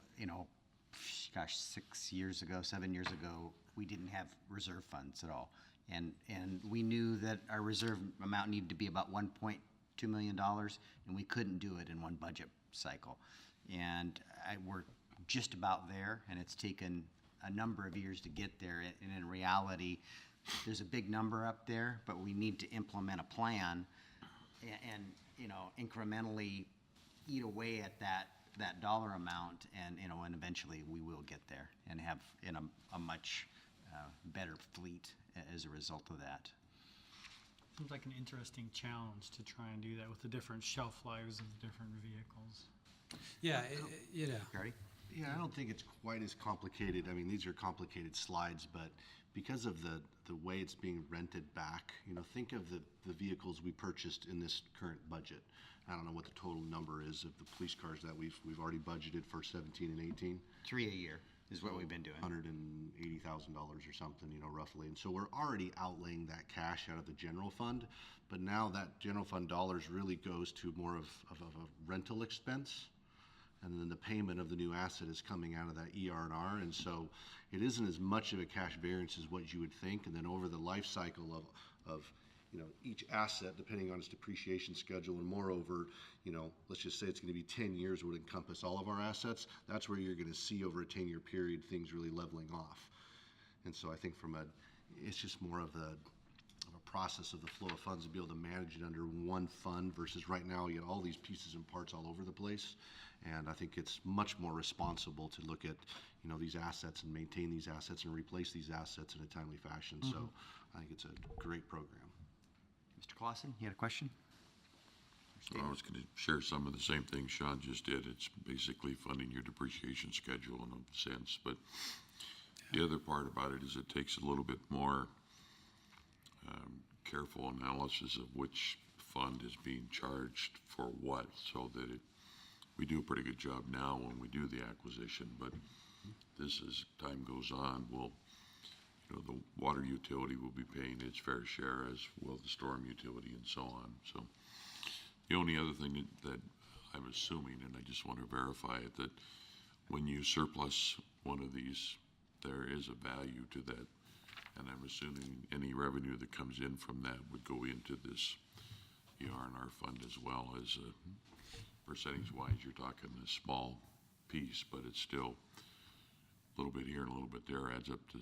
gosh, 7 years ago, we didn't have reserve funds at all. And we knew that our reserve amount needed to be about $1.2 million, and we couldn't do it in one budget cycle. And we're just about there, and it's taken a number of years to get there. And in reality, there's a big number up there, but we need to implement a plan and incrementally eat away at that dollar amount, and eventually we will get there and have a much better fleet as a result of that. Seems like an interesting challenge to try and do that with the different shelf lives of the different vehicles. Yeah, Gardy? Yeah, I don't think it's quite as complicated. I mean, these are complicated slides, but because of the way it's being rented back, think of the vehicles we purchased in this current budget. I don't know what the total number is of the police cars that we've already budgeted for 17 and 18. 3 a year is what we've been doing. $180,000 or something, roughly. And so we're already outlaying that cash out of the general fund, but now that general fund dollars really goes to more of a rental expense. And then the payment of the new asset is coming out of that ER&R. And so it isn't as much of a cash variance as what you would think. And then over the life cycle of each asset, depending on its depreciation schedule, and moreover, let's just say it's going to be 10 years would encompass all of our assets. That's where you're going to see over a 10-year period things really leveling off. And so I think it's just more of a process of the flow of funds to be able to manage it under one fund versus right now you have all these pieces and parts all over the place. And I think it's much more responsible to look at these assets and maintain these assets and replace these assets in a timely fashion. Mm-hmm. So I think it's a great program. Mr. Clausen, you had a question? I was going to share some of the same things Sean just did. It's basically funding your depreciation schedule in a sense, but the other part about it is it takes a little bit more careful analysis of which fund is being charged for what, so that we do a pretty good job now when we do the acquisition, but this, as time goes on, the water utility will be paying its fair share, as will the storm utility and so on. So the only other thing that I'm assuming, and I just want to verify it, that when you surplus one of these, there is a value to that. And I'm assuming any revenue that comes in from that would go into this ER&R fund as well. As percentage-wise, you're talking a small piece, but it's still a little bit here and a little bit there adds up to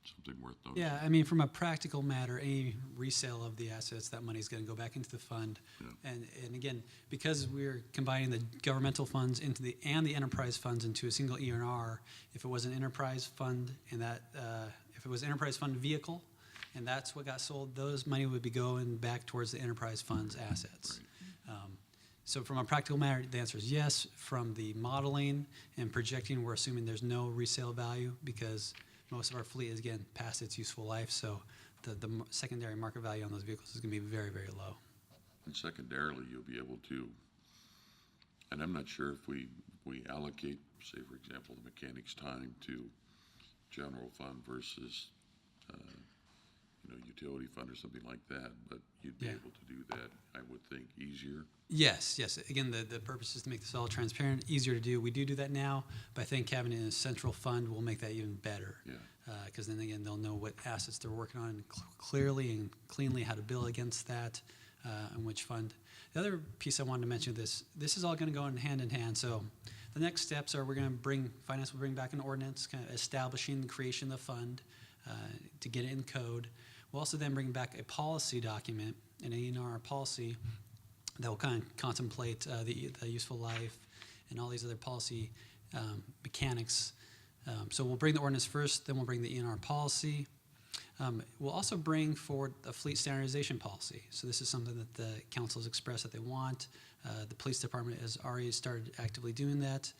something worth noting. Yeah, I mean, from a practical matter, any resale of the assets, that money is going to go back into the fund. Yeah. And again, because we're combining the governmental funds and the enterprise funds into a single ER&R, if it was an enterprise fund and if it was an enterprise fund vehicle and that's what got sold, those money would be going back towards the enterprise fund's assets. Right. So from a practical matter, the answer is yes. From the modeling and projecting, we're assuming there's no resale value because most of our fleet is, again, past its useful life, so the secondary market value on those vehicles is going to be very, very low. And secondarily, you'll be able to, and I'm not sure if we allocate, say, for example, the mechanics' time to general fund versus, utility fund or something like that, but you'd be Yeah. able to do that, I would think, easier. Yes, yes. Again, the purpose is to make this all transparent, easier to do. We do that now, but I think having it in a central fund will make that even better. Yeah. Because then again, they'll know what assets they're working on and clearly and cleanly how to bill against that and which fund. The other piece I wanted to mention, this is all going to go in hand. So the next steps are finance will bring back an ordinance kind of establishing the creation of the fund to get it in code. We'll also then bring back a policy document, an A&R policy that will kind of contemplate the useful life and all these other policy mechanics. So we'll bring the ordinance first, then we'll bring the E&R policy. We'll also bring forward a fleet standardization policy. So this is something that the council has expressed that they want. The police department has already started actively doing that.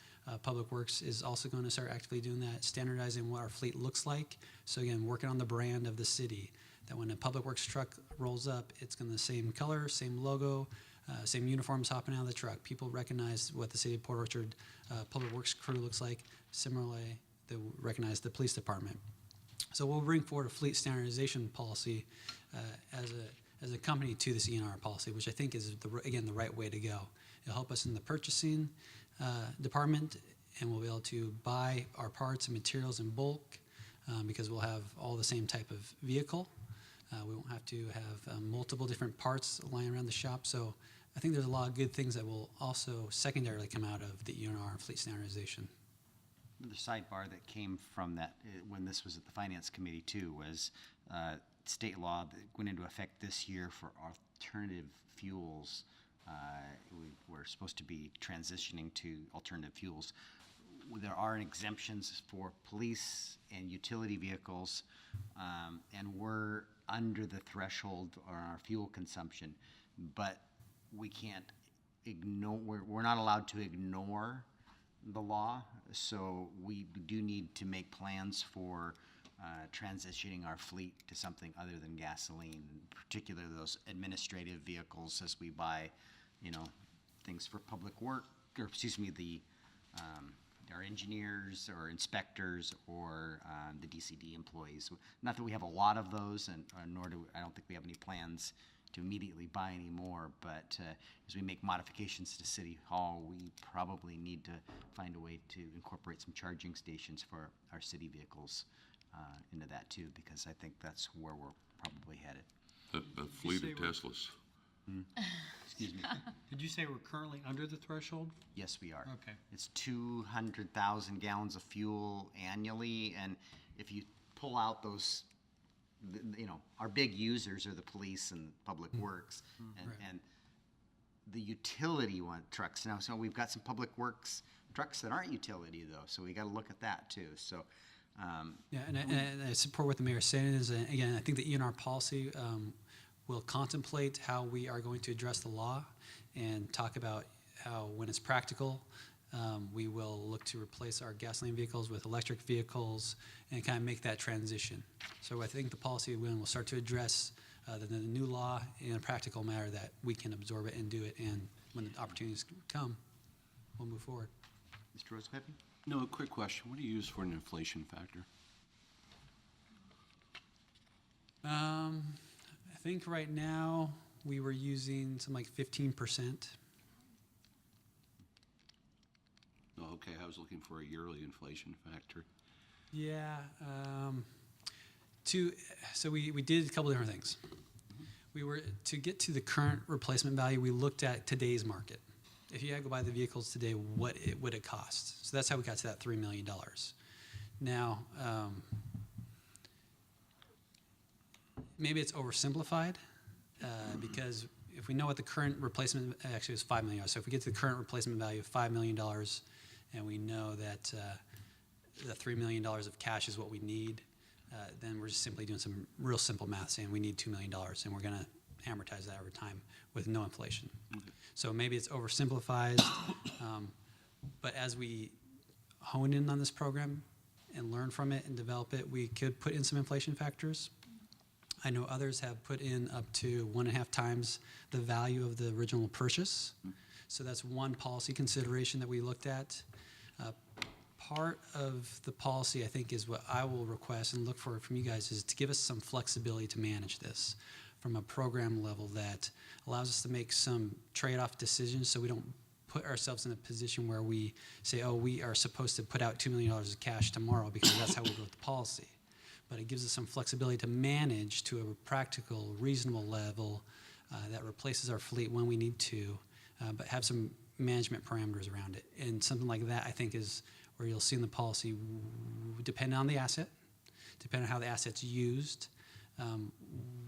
Public Works is also going to start actively doing that, standardizing what our fleet looks like. So again, working on the brand of the city, that when a Public Works truck rolls up, it's going to the same color, same logo, same uniforms hopping out of the truck. People recognize what the city of Port Orchard Public Works crew looks like. Similarly, they will recognize the police department. So we'll bring forward a fleet standardization policy as a company to this E&R policy, which I think is, again, the right way to go. It'll help us in the purchasing department, and we'll be able to buy our parts and materials in bulk because we'll have all the same type of vehicle. We won't have to have multiple different parts lying around the shop. So I think there's a lot of good things that will also secondarily come out of the E&R fleet standardization. The sidebar that came from that, when this was at the Finance Committee too, was state law that went into effect this year for alternative fuels. We're supposed to be transitioning to alternative fuels. There are exemptions for police and utility vehicles, and we're under the threshold on our fuel consumption, but we can't ignore, we're not allowed to ignore the law, so we do need to make plans for transitioning our fleet to something other than gasoline, in particular those administrative vehicles as we buy, things for public work, or excuse me, our engineers or inspectors or the DCD employees. Not that we have a lot of those, and I don't think we have any plans to immediately buy any more, but as we make modifications to City Hall, we probably need to find a way to incorporate some charging stations for our city vehicles into that too, because I think that's where we're probably headed. The fleet of Teslas. Excuse me. Did you say we're currently under the threshold? Yes, we are. Okay. It's 200,000 gallons of fuel annually, and if you pull out those, our big users are the police and public works, and the utility trucks. Now, so we've got some public works trucks that aren't utility though, so we got to look at that too. So. Yeah, and I support what the mayor is saying. Is again, I think the E&R policy will contemplate how we are going to address the law and talk about how, when it's practical, we will look to replace our gasoline vehicles with electric vehicles and kind of make that transition. So I think the policy will start to address the new law in a practical manner that we can absorb it and do it, and when the opportunities come, we'll move forward. Mr. Rosepepe? No, a quick question. What do you use for an inflation factor? I think right now we were using something like 15%. Oh, okay, I was looking for a yearly inflation factor. Yeah. So we did a couple different things. We were, to get to the current replacement value, we looked at today's market. If you had to go buy the vehicles today, what would it cost? So that's how we got to that $3 million. Now, maybe it's oversimplified because if we know what the current replacement, actually it was $5 million. So if we get to the current replacement value of $5 million and we know that the $3 million of cash is what we need, then we're just simply doing some real simple math saying we need $2 million and we're going to amortize that over time with no inflation. Okay. So maybe it's oversimplified, but as we hone in on this program and learn from it and develop it, we could put in some inflation factors. I know others have put in up to 1.5 times the value of the original purchase. So that's one policy consideration that we looked at. part of the policy, I think, is what I will request and look for from you guys, is to give us some flexibility to manage this from a program level that allows us to make some trade-off decisions so we don't put ourselves in a position where we say, oh, we are supposed to put out $2 million of cash tomorrow because that's how we wrote the policy. But it gives us some flexibility to manage to a practical, reasonable level that replaces our fleet when we need to, but have some management parameters around it. And something like that, I think, is where you'll see in the policy, depending on the asset, depending on how the asset's used,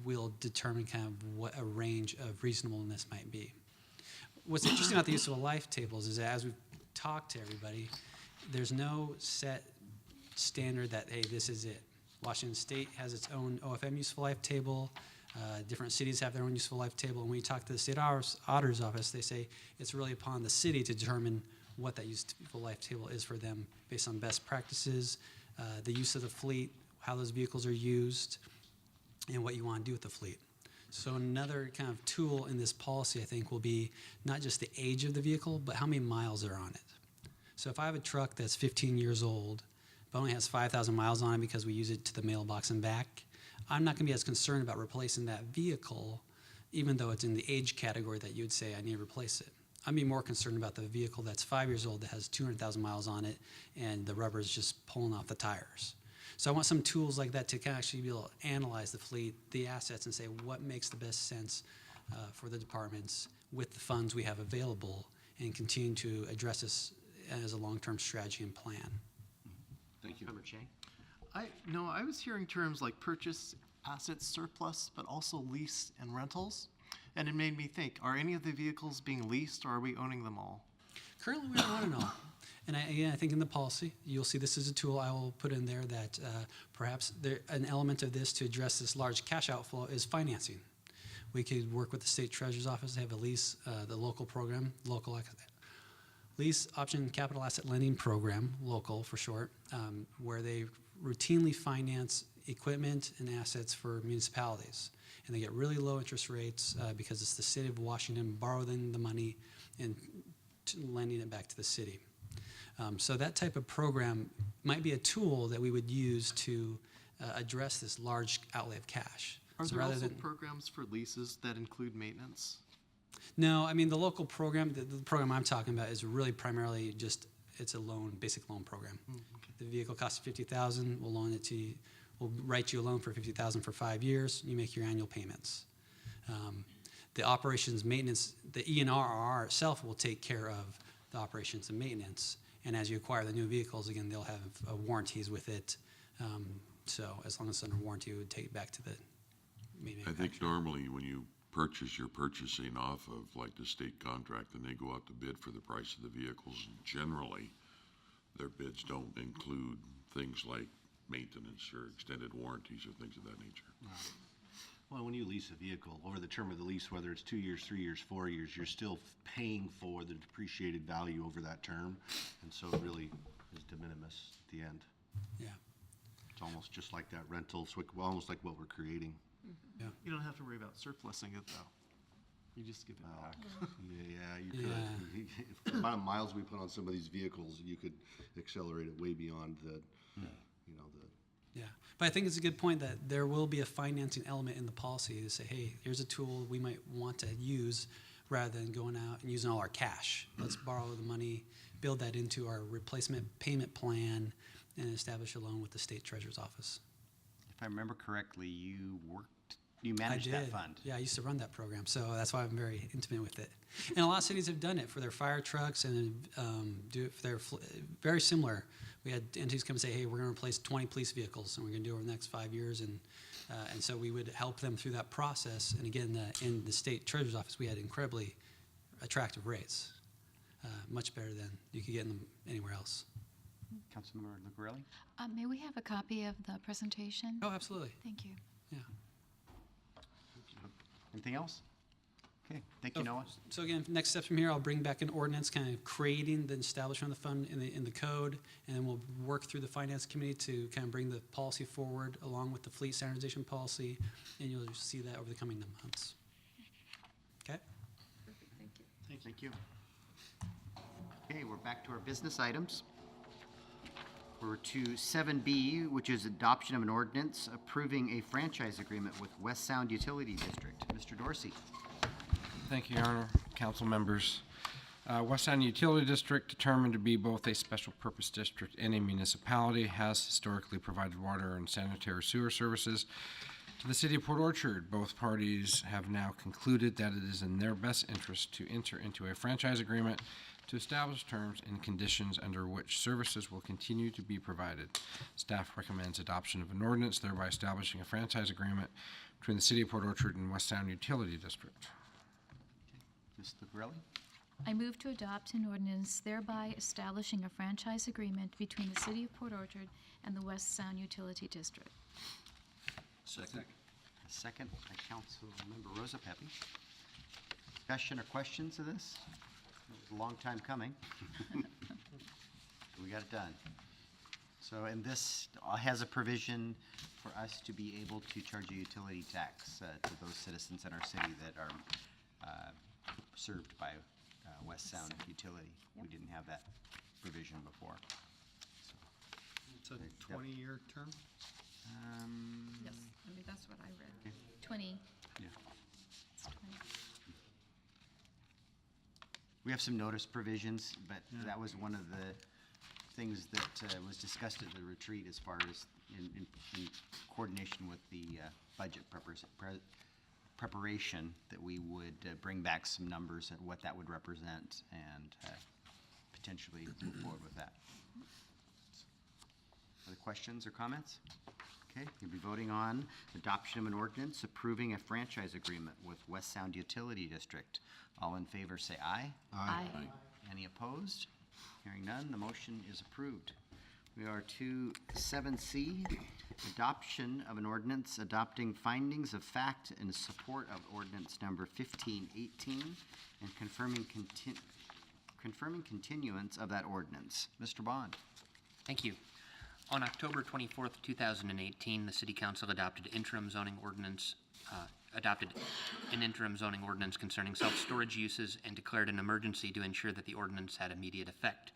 will determine kind of what a range of reasonableness might be. What's interesting about the useful life tables is that as we've talked to everybody, there's no set standard that, hey, this is it. Washington State has its own OFM useful life table. Different cities have their own useful life table. And when you talk to the state auditor's office, they say it's really upon the city to determine what that useful life table is for them based on best practices, the use of the fleet, how those vehicles are used, and what you want to do with the fleet. So another kind of tool in this policy, I think, will be not just the age of the vehicle, but how many miles are on it. So if I have a truck that's 15 years old, but only has 5,000 miles on it because we use it to the mailbox and back, I'm not going to be as concerned about replacing that vehicle, even though it's in the age category that you would say I need to replace it. I'd be more concerned about the vehicle that's 5 years old that has 200,000 miles on it and the rubber is just pulling off the tires. So I want some tools like that to kind of actually be able to analyze the fleet, the assets, and say what makes the best sense for the departments with the funds we have available, and continue to address this as a long-term strategy and plan. Thank you. Member Chang? No, I was hearing terms like purchase, asset surplus, but also lease and rentals. And it made me think, are any of the vehicles being leased, or are we owning them all? Currently, we don't own it all. And I think in the policy, you'll see this is a tool I will put in there that perhaps an element of this to address this large cash outflow is financing. We could work with the state treasurer's office to have a lease, the local program, lease option capital asset lending program, local for short, where they routinely finance equipment and assets for municipalities. And they get really low interest rates because it's the city of Washington borrowing the money and lending it back to the city. So that type of program might be a tool that we would use to address this large outlay of cash. Are So there rather also than- programs for leases that include maintenance? No, I mean, the local program, the program I'm talking about is really primarily just, it's a loan, basic loan program. The vehicle costs $50,000, we'll loan it to you, we'll write you a loan for $50,000 for 5 years, you make your annual payments. The operations maintenance, the ENRR itself will take care of the operations and maintenance. And as you acquire the new vehicles, again, they'll have warranties with it. So as long as it's under warranty, we would take it back to the main I think normally when you purchase, you're purchasing off of like the state contract, and they go out to bid for the price of the vehicles. Generally, their bids don't include things like maintenance or extended warranties or things of that nature. Well, when you lease a vehicle, over the term of the lease, whether it's 2 years, 3 years, 4 years, you're still paying for the depreciated value over that term. And so it really is de minimis at the end. Yeah. It's almost just like that rental, it's almost like what we're creating. You don't have to worry about surplusing it, though. You just give it back. Yeah, you could. The amount of miles we put on some of these vehicles, you could accelerate it way beyond the, you know, the. Yeah, but I think it's a good point that there will be a financing element in the policy to say, hey, here's a tool we might want to use rather than going out and using all our cash. Let's borrow the money, build that into our replacement payment plan, and establish a loan with the state treasurer's office. If I remember correctly, you managed that fund. Yeah, I used to run that program, so that's why I'm very intimate with it. And a lot of cities have done it for their fire trucks and do it for their, very similar. We had entities come and say, hey, we're going to replace 20 police vehicles, and we're going to do it over the next 5 years. And so we would help them through that process. And again, in the state treasurer's office, we had incredibly attractive rates, much better than you could get in them anywhere else. Councilmember Lucarelli? May we have a copy of the presentation? Oh, absolutely. Thank you. Yeah. Anything else? Okay, thank you, Noah. So again, next steps from here, I'll bring back an ordinance kind of creating the establishment of the fund in the code, and then we'll work through the finance committee to kind of bring the policy forward along with the fleet standardization policy, and you'll just see that over the coming months. Okay? Perfect, thank you. Thank you. Okay, we're back to our business items. We're to 7B, which is adoption of an ordinance approving a franchise agreement with West Sound Utility District. Mr. Dorsey. Thank you, Your Honor, council members. West Sound Utility District, determined to be both a special purpose district and a municipality, has historically provided water and sanitary sewer services to the city of Port Orchard. Both parties have now concluded that it is in their best interest to enter into a franchise agreement to establish terms and conditions under which services will continue to be provided. Staff recommends adoption of an ordinance, thereby establishing a franchise agreement between the city of Port Orchard and West Sound Utility District. Ms. Lucarelli. I move to adopt an ordinance thereby establishing a franchise agreement between the City of Port Orchard and the West Sound Utility District. Second. A second by Councilmember Rosa Pepe. Discussion or questions of this? It was a long time coming. We got it done. So, and this has a provision for us to be able to charge a utility tax to those citizens in our city that are served by West Sound Utility. We didn't have that provision before. It's a 20-year term? Yes, I mean, that's what I read. 20. Yeah. It's 20. We have some notice provisions, but that was one of the things that was discussed at the retreat as far as in coordination with the budget preparation, that we would bring back some numbers at what that would represent and potentially move forward with that. Other questions or comments? Okay, you'll be voting on adoption of an ordinance approving a franchise agreement with West Sound Utility District. All in favor say aye. Aye. Any opposed? Hearing none, the motion is approved. We are to 7C, adoption of an ordinance adopting findings of fact in support of ordinance number 1518 and confirming continuance of that ordinance. Mr. Bond. Thank you. On October 24th, 2018, the City Council adopted an interim zoning ordinance concerning self-storage uses and declared an emergency to ensure that the ordinance had immediate effect.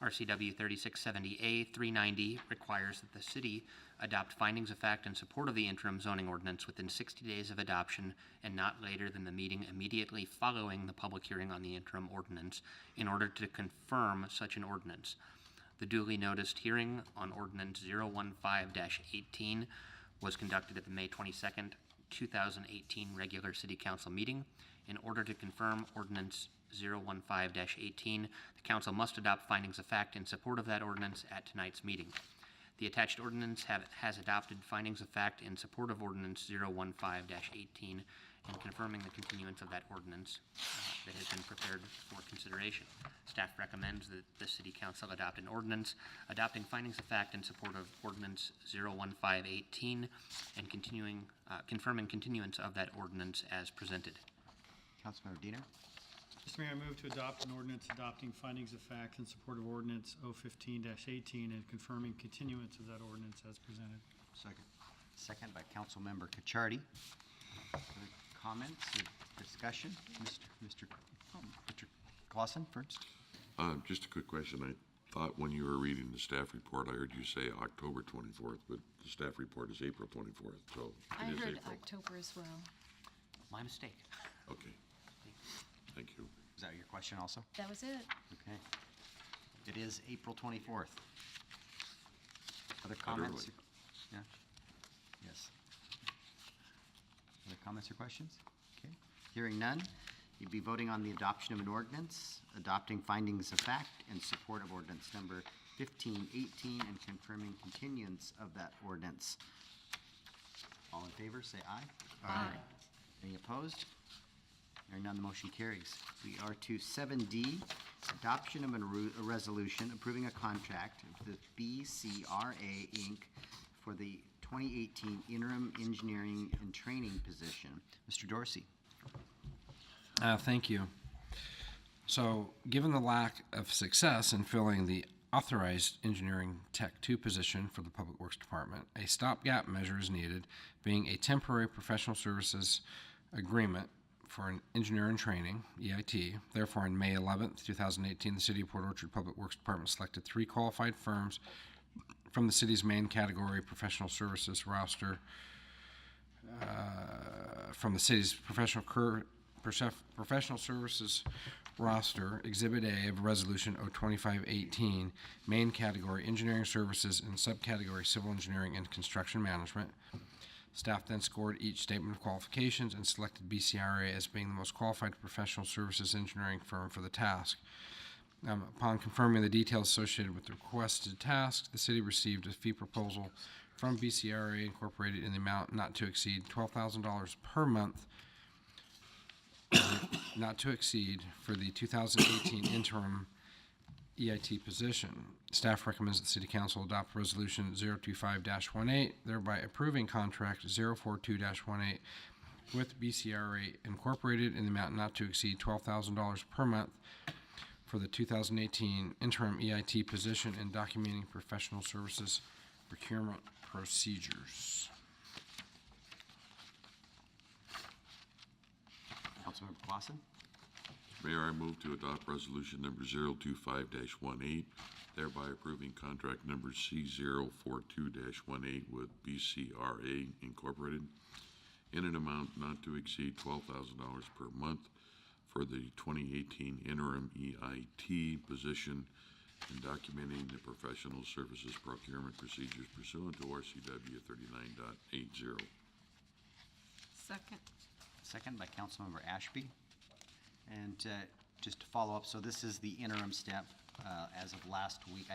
RCW 3670A 390 requires that the city adopt findings of fact in support of the interim zoning ordinance within 60 days of adoption and not later than the meeting immediately following the public hearing on the interim ordinance in order to confirm such an ordinance. The duly noticed hearing on Ordinance 015-18 was conducted at the May 22nd, 2018 regular City Council meeting. In order to confirm Ordinance 015-18, the Council must adopt findings of fact in support of that ordinance at tonight's meeting. The attached ordinance has adopted findings of fact in support of Ordinance 015-18 and confirming the continuance of that ordinance that has been prepared for consideration. Staff recommends that the City Council adopt an ordinance adopting findings of fact in support of Ordinance 015-18 and confirming continuance of that ordinance as presented. Councilmember Diener. Mr. Mayor, I move to adopt an ordinance adopting findings of fact in support of ordinance 015-18 and confirming continuance of that ordinance as presented. Second. Second by Councilmember Cacciardi. Other comments or discussion? Mr. Clausen first. Just a quick question. I thought when you were reading the staff report, I heard you say October 24th, but the staff report is April 24th, so I it is heard April. October as well. My mistake. Okay. Thank you. Is that your question also? That was it. Okay. It is April 24th. Other comments? early. Yeah? Yes. Other comments or questions? Okay. Hearing none, you'd be voting on the adoption of an ordinance, adopting findings of fact in support of ordinance number 1518 and confirming continuance of that ordinance. All in favor, say aye. Aye. Any opposed? Hearing none, the motion carries. We are to 7D, adoption of a resolution approving a contract with BCRA Inc. for the 2018 interim engineering and training position. Mr. Dorsey. Thank you. So, given the lack of success in filling the authorized engineering tech 2 position for the Public Works Department, a stopgap measure is needed, being a temporary professional services agreement for an engineer in training, EIT. Therefore, on May 11th, 2018, the City of Port Orchard Public Works Department selected 3 qualified firms from the city's main category professional services roster, from the city's professional services roster, Exhibit A of Resolution 02518, main category engineering services and subcategory civil engineering and construction management. Staff then scored each statement of qualifications and selected BCRA as being the most qualified professional services engineering firm for the task. Upon confirming the details associated with the requested task, the city received a fee proposal from BCRA Incorporated in the amount not to exceed $12,000 per month, not to exceed for the 2018 interim EIT position. Staff recommends that the City Council adopt Resolution 025-18, thereby approving Contract 042-18 with BCRA Incorporated in the amount not to exceed $12,000 per month for the 2018 interim EIT position and documenting professional services procurement procedures. Councilmember Clausen? Mayor, I move to adopt resolution number 025-18, thereby approving contract number C042-18 with BCRA Incorporated in an amount not to exceed $12,000 per month for the 2018 interim EIT position and documenting the professional services procurement procedures pursuant to RCW 39.80. Second. Second by Councilmember Ashby. And just to follow up, so this is the interim step as of last week.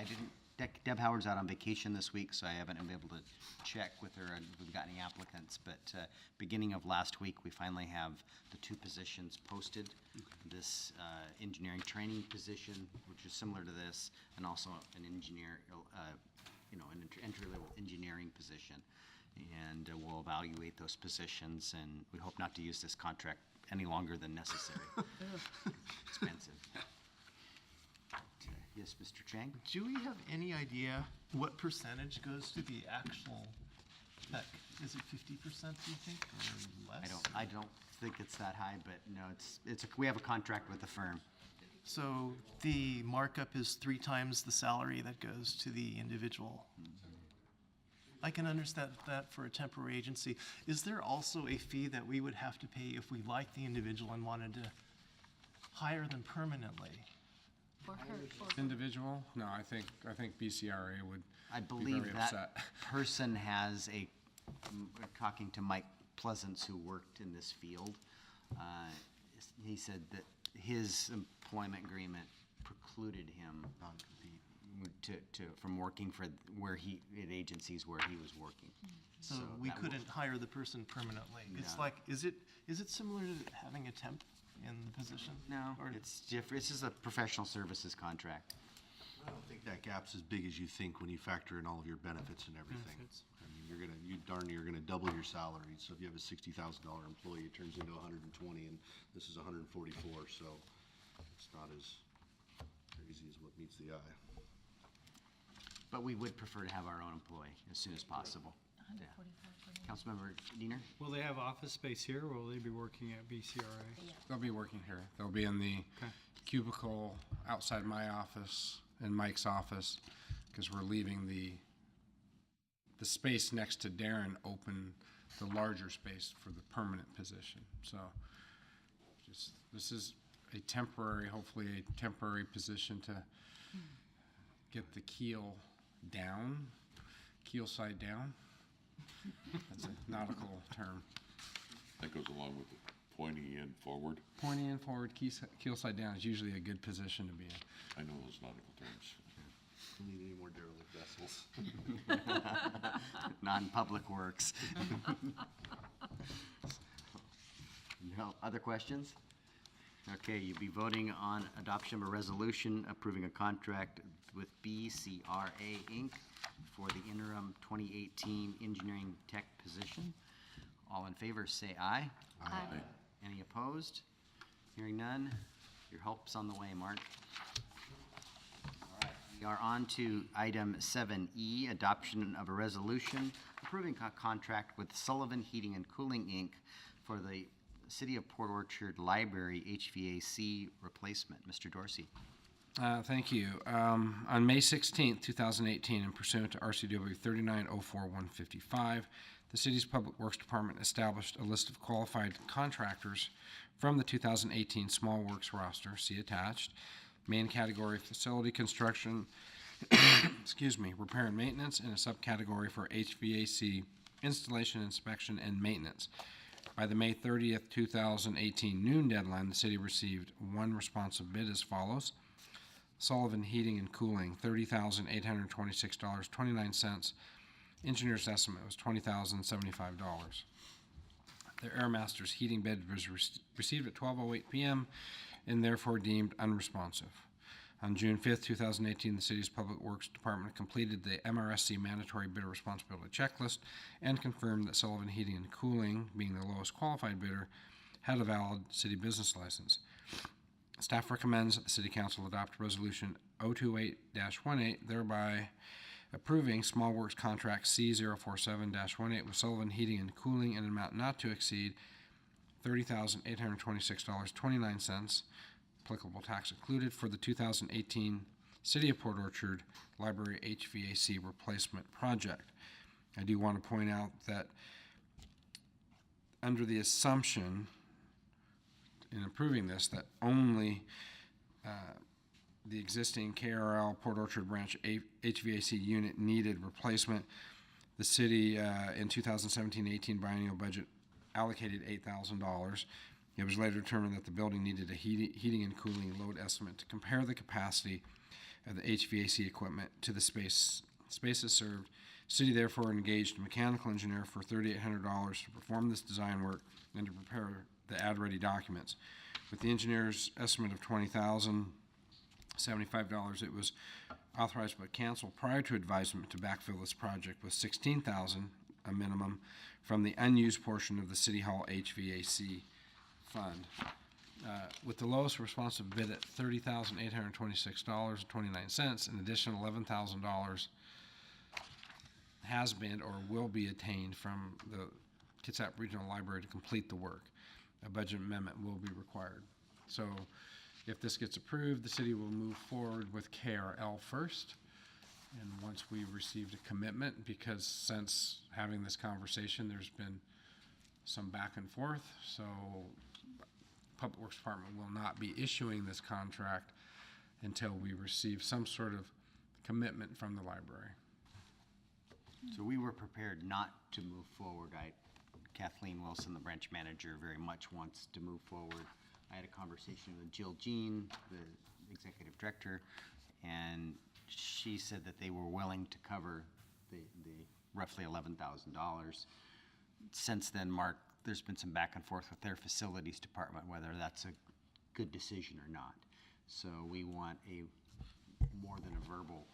Deb Howard's out on vacation this week, so I haven't been able to check with her if we've got any applicants. But beginning of last week, we finally have the two positions posted. This engineering training position, which is similar to this, and also an engineer, an entry-level engineering position. And we'll evaluate those positions, and we hope not to use this contract any longer than necessary. Expensive. Yes, Mr. Chang? Do we have any idea what percentage goes to the actual tech? Is it 50%, do you think, or less? I don't think it's that high, but no, we have a contract with the firm. So the markup is 3 times the salary that goes to the individual. I can understand that for a temporary agency. Is there also a fee that we would have to pay if we liked the individual and wanted to hire them permanently? For her, Individual? No, I think BCRA would I be believe very that upset. person has talking to Mike Pleasance, who worked in this field, he said that his employment agreement precluded him from working for at agencies where he was working. So we couldn't hire the person permanently. It's No. like, is it similar to having a temp in the position? No, Or- it's different. This is a professional services contract. I don't think that gap's as big as you think when you factor in all of your benefits and everything. Benefits. I mean, you're gonna double your salary. So if you have a $60,000 employee, it turns into 120, and this is 144. So it's not as crazy as what meets the eye. But we would prefer to have our own employee as soon as possible. Yeah. Councilmember Diener? Will they have office space here, or will they be working at BCRA? They'll be working here. They'll be in the Okay. cubicle outside my office and Mike's office, because we're leaving the space next to Darren open, the larger space for the permanent position. So this is hopefully a temporary position to get the keel side down. That's a nautical term. That goes along with the pointy end forward. Pointing in forward, keel side down is usually a good position to be in. I know those nautical terms. Don't need any more derelict vessels. Non-public works. No, other questions? Okay, you'll be voting on adoption of a resolution approving a contract with BCRA Inc. for the interim 2018 engineering tech position. All in favor, say aye. Aye. Any opposed? Hearing none, your help's on the way, Mark. All right, we are on to item 7E, adoption of a resolution approving a contract with Sullivan Heating and Cooling, Inc. for the City of Port Orchard Library HVAC replacement. Mr. Dorsey. Thank you. On May 16th, 2018, and pursuant to RCW 3904-155, the city's Public Works Department established a list of qualified contractors from the 2018 Small Works roster, see attached. Main category, facility construction, repair and maintenance, and a subcategory for HVAC installation, inspection, and maintenance. By the May 30th, 2018 noon deadline, the city received one responsive bid as follows. Sullivan Heating and Cooling, $30,826.29. Engineer's estimate was $20,075. The Airmasters heating bid was received at 12:08 p.m. and therefore deemed unresponsive. On June 5th, 2018, the city's Public Works Department completed the MRSC mandatory bidder responsibility checklist and confirmed that Sullivan Heating and Cooling, being the lowest qualified bidder, had a valid city business license. Staff recommends that the City Council adopt Resolution 028-18, thereby approving Small Works Contract C047-18 with Sullivan Heating and Cooling in an amount not to exceed $30,826.29, applicable tax included, for the 2018 City of Port Orchard Library HVAC replacement project. I do want to point out that under the assumption in approving this that only the existing KRL Port Orchard Branch HVAC unit needed replacement, the city in 2017-18 biennial budget allocated $8,000. It was later determined that the building needed a heating and cooling load estimate to compare the capacity of the HVAC equipment to the spaces served. City therefore engaged a mechanical engineer for $3,800 to perform this design work and to prepare the ad-ready documents. With the engineer's estimate of $20,075, it was authorized but canceled prior to advisement to backfill this project with $16,000, a minimum, from the unused portion of the City Hall HVAC fund. With the lowest responsive bid at $30,826.29, an additional $11,000 has been or will be attained from the Kitsap Regional Library to complete the work. A budget amendment will be required. So if this gets approved, the city will move forward with KRL first. And once we've received a commitment, because since having this conversation, there's been some back and forth, so Public Works Department will not be issuing this contract until we receive some sort of commitment from the library. So we were prepared not to move forward. Kathleen Wilson, the branch manager, very much wants to move forward. I had a conversation with Jill Jean, the executive director, and she said that they were willing to cover the roughly $11,000. Since then, Mark, there's been some back and forth with their facilities department, whether that's a good decision or not. So we want more than a verbal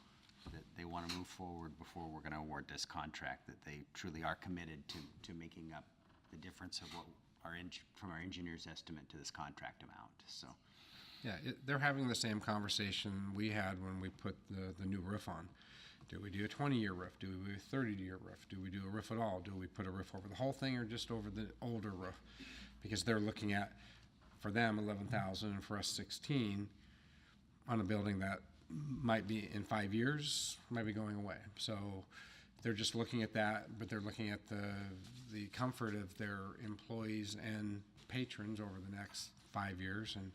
that they want to move forward before we're going to award this contract, that they truly are committed to making up the difference of what from our engineer's estimate to this contract amount. So, yeah, they're having the same conversation we had when we put the new roof on. Do we do a 20-year roof? Do we do a 30-year roof? Do we do a roof at all? Do we put a roof over the whole thing or just over the older roof? Because they're looking at, for them, $11,000 and for us $16,000 on a building that might be in 5 years, might be going away. So they're just looking at that, but they're looking at the comfort of their employees and patrons over the next 5 years. And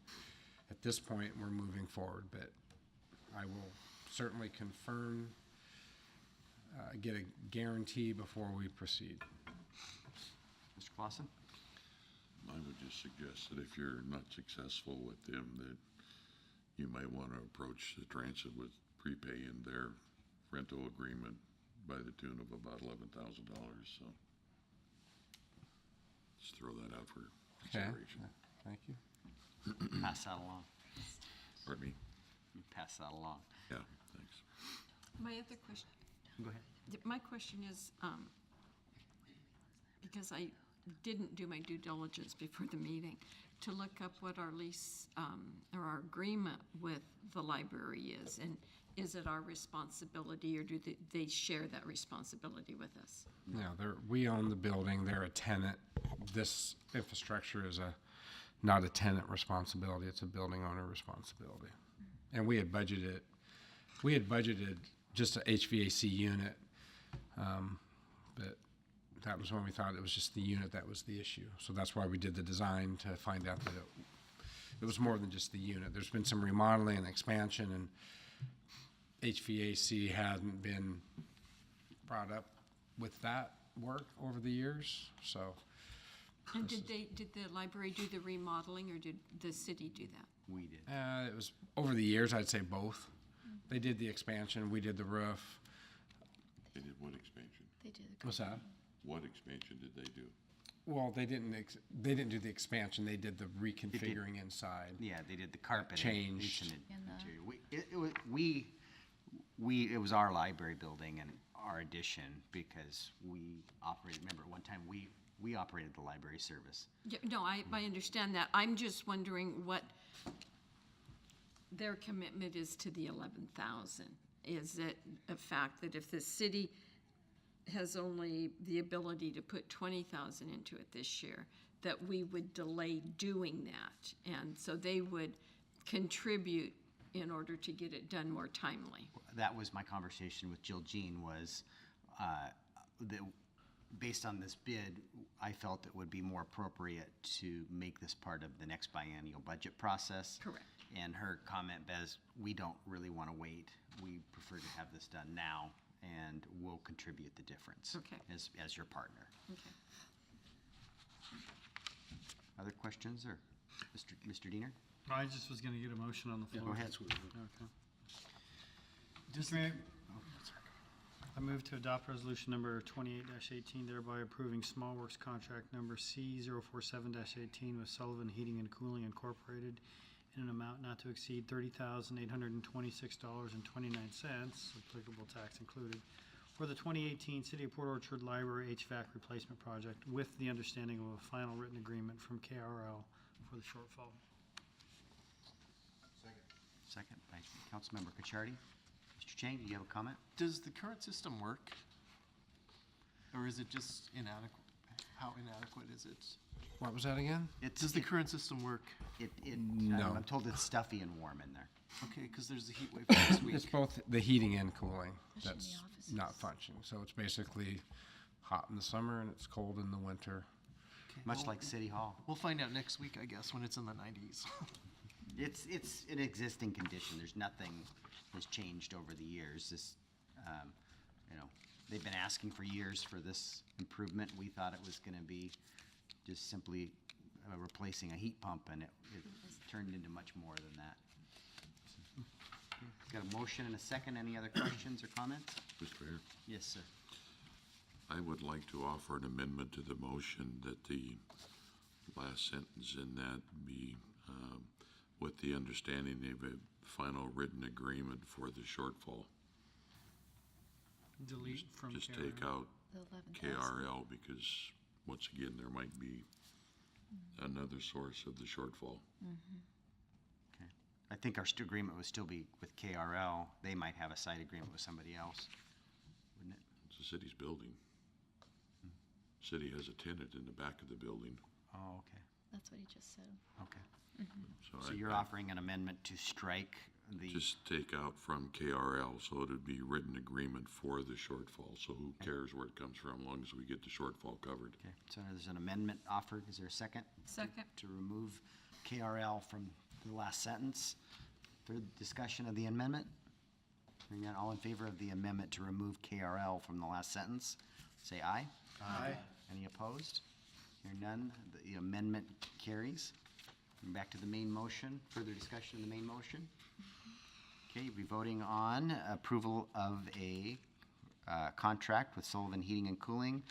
at this point, we're moving forward, but I will certainly confirm, get a guarantee before we proceed. Mr. Clausen? I would just suggest that if you're not successful with them, that you might want to approach the transit with prepaying their rental agreement by the tune of about $11,000. So just throw that out for consideration. Okay. Thank you. Pass that along. Pardon me? You pass that along. Yeah, thanks. My other question, Go ahead. my question is, because I didn't do my due diligence before the meeting, to look up what our lease, or our agreement with the library is, and is it our responsibility, or do they share that responsibility with us? No, we own the building, they're a tenant. This infrastructure is not a tenant responsibility, it's a building owner responsibility. And we had budgeted just a HVAC unit, but that was when we thought it was just the unit that was the issue. So that's why we did the design, to find out that it was more than just the unit. There's been some remodeling and expansion, and HVAC hadn't been brought up with that work over the years, so. And did the library do the remodeling, or did the city do that? We did. It was, over the years, I'd say both. They did the expansion, we did the roof. They did what expansion? They did a What's that? What expansion did they do? Well, they didn't do the expansion, they did the reconfiguring inside. Yeah, they did the carpet. Changed. It was our library building and our addition, because we operated, remember, at one time, we operated the library service. Yeah, no, I understand that. I'm just wondering what their commitment is to the 11,000. Is it a fact that if the city has only the ability to put 20,000 into it this year, that we would delay doing that? And so they would contribute in order to get it done more timely. That was my conversation with Jill Jean, was that based on this bid, I felt it would be more appropriate to make this part of the next biennial budget process. Correct. And her comment was, we don't really want to wait. We prefer to have this done now, and we'll contribute the difference. Okay. As your partner. Okay. Other questions, or Mr. Diener? I just was gonna get a motion on the floor. Go ahead. Okay. Just Mayor, I move to adopt resolution number 28-18, thereby approving small works contract number C047-18 with Sullivan Heating and Cooling Incorporated in an amount not to exceed $30,826.29, applicable tax included, for the 2018 City of Port Orchard Library HVAC replacement project, with the understanding of a final written agreement from KRL for the shortfall. Second by Councilmember Cacciardi. Mr. Chang, do you have a comment? Does the current system work? Or is it just inadequate? How inadequate is it? What was that again? Does the current system work? No. I'm told it's stuffy and warm in there. Okay, because there's a heat wave next week. It's both the heating and cooling Especially in the that's offices. not functioning. So it's basically hot in the summer and it's cold in the winter. Okay, Much well, like City Hall. We'll find out next week, I guess, when it's in the 90s. It's an existing condition. There's nothing has changed over the years. This, they've been asking for years for this improvement. We thought it was gonna be just simply replacing a heat pump, and it turned into much more than that. Got a motion and a second. Any other questions or comments? Mr. Mayor, Yes, sir. I would like to offer an amendment to the motion that the last sentence in that be with the understanding of a final written agreement for the shortfall. Delete from Just KRL. take out The 11,000. KRL, because once again, there might be another source of the shortfall. Okay. I think our agreement would still be with KRL. They might have a side agreement with somebody else, wouldn't it? It's the city's building. City has a tenant in the back of the building. Oh, okay, That's what he just said. okay. So So you're offering an amendment to strike the, just take out from KRL, so it'd be written agreement for the shortfall. So who cares where it comes from, as long as we get the shortfall covered. okay, so there's an amendment offered. Is there a second? Second. To remove KRL from the last sentence. Third discussion of the amendment. Hearing none, all in favor of the amendment to remove KRL from the last sentence, say aye. Aye. Any opposed? Hearing none, the amendment carries. And back to the main motion. Further discussion of the main motion? Okay, you'll be voting on approval of a contract with Sullivan Heating and Cooling,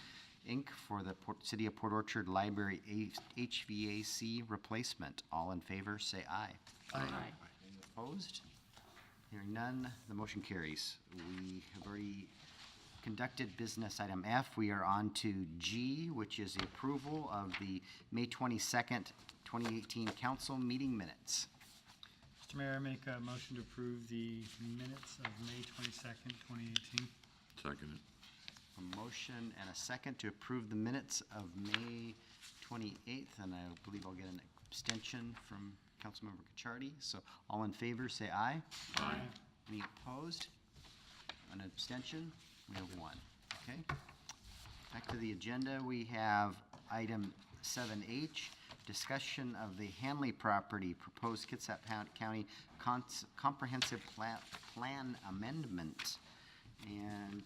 Inc. for the City of Port Orchard Library HVAC replacement. All in favor, say aye. Aye. Any opposed? Hearing none, the motion carries. We have already conducted business item F. We are on to G, which is the approval of the May 22nd, 2018 council meeting minutes. Mr. Mayor, I make a motion to approve the minutes of May 22nd, 2018. Second it. A motion and a second to approve the minutes of May 28th, and I believe I'll get an abstention from Councilmember Cachardi. So all in favor, say aye. Aye. Any opposed? An abstention? We have one. Okay. Back to the agenda, we have item 7H, discussion of the Hanley property, proposed Kitsap County comprehensive plan amendment. And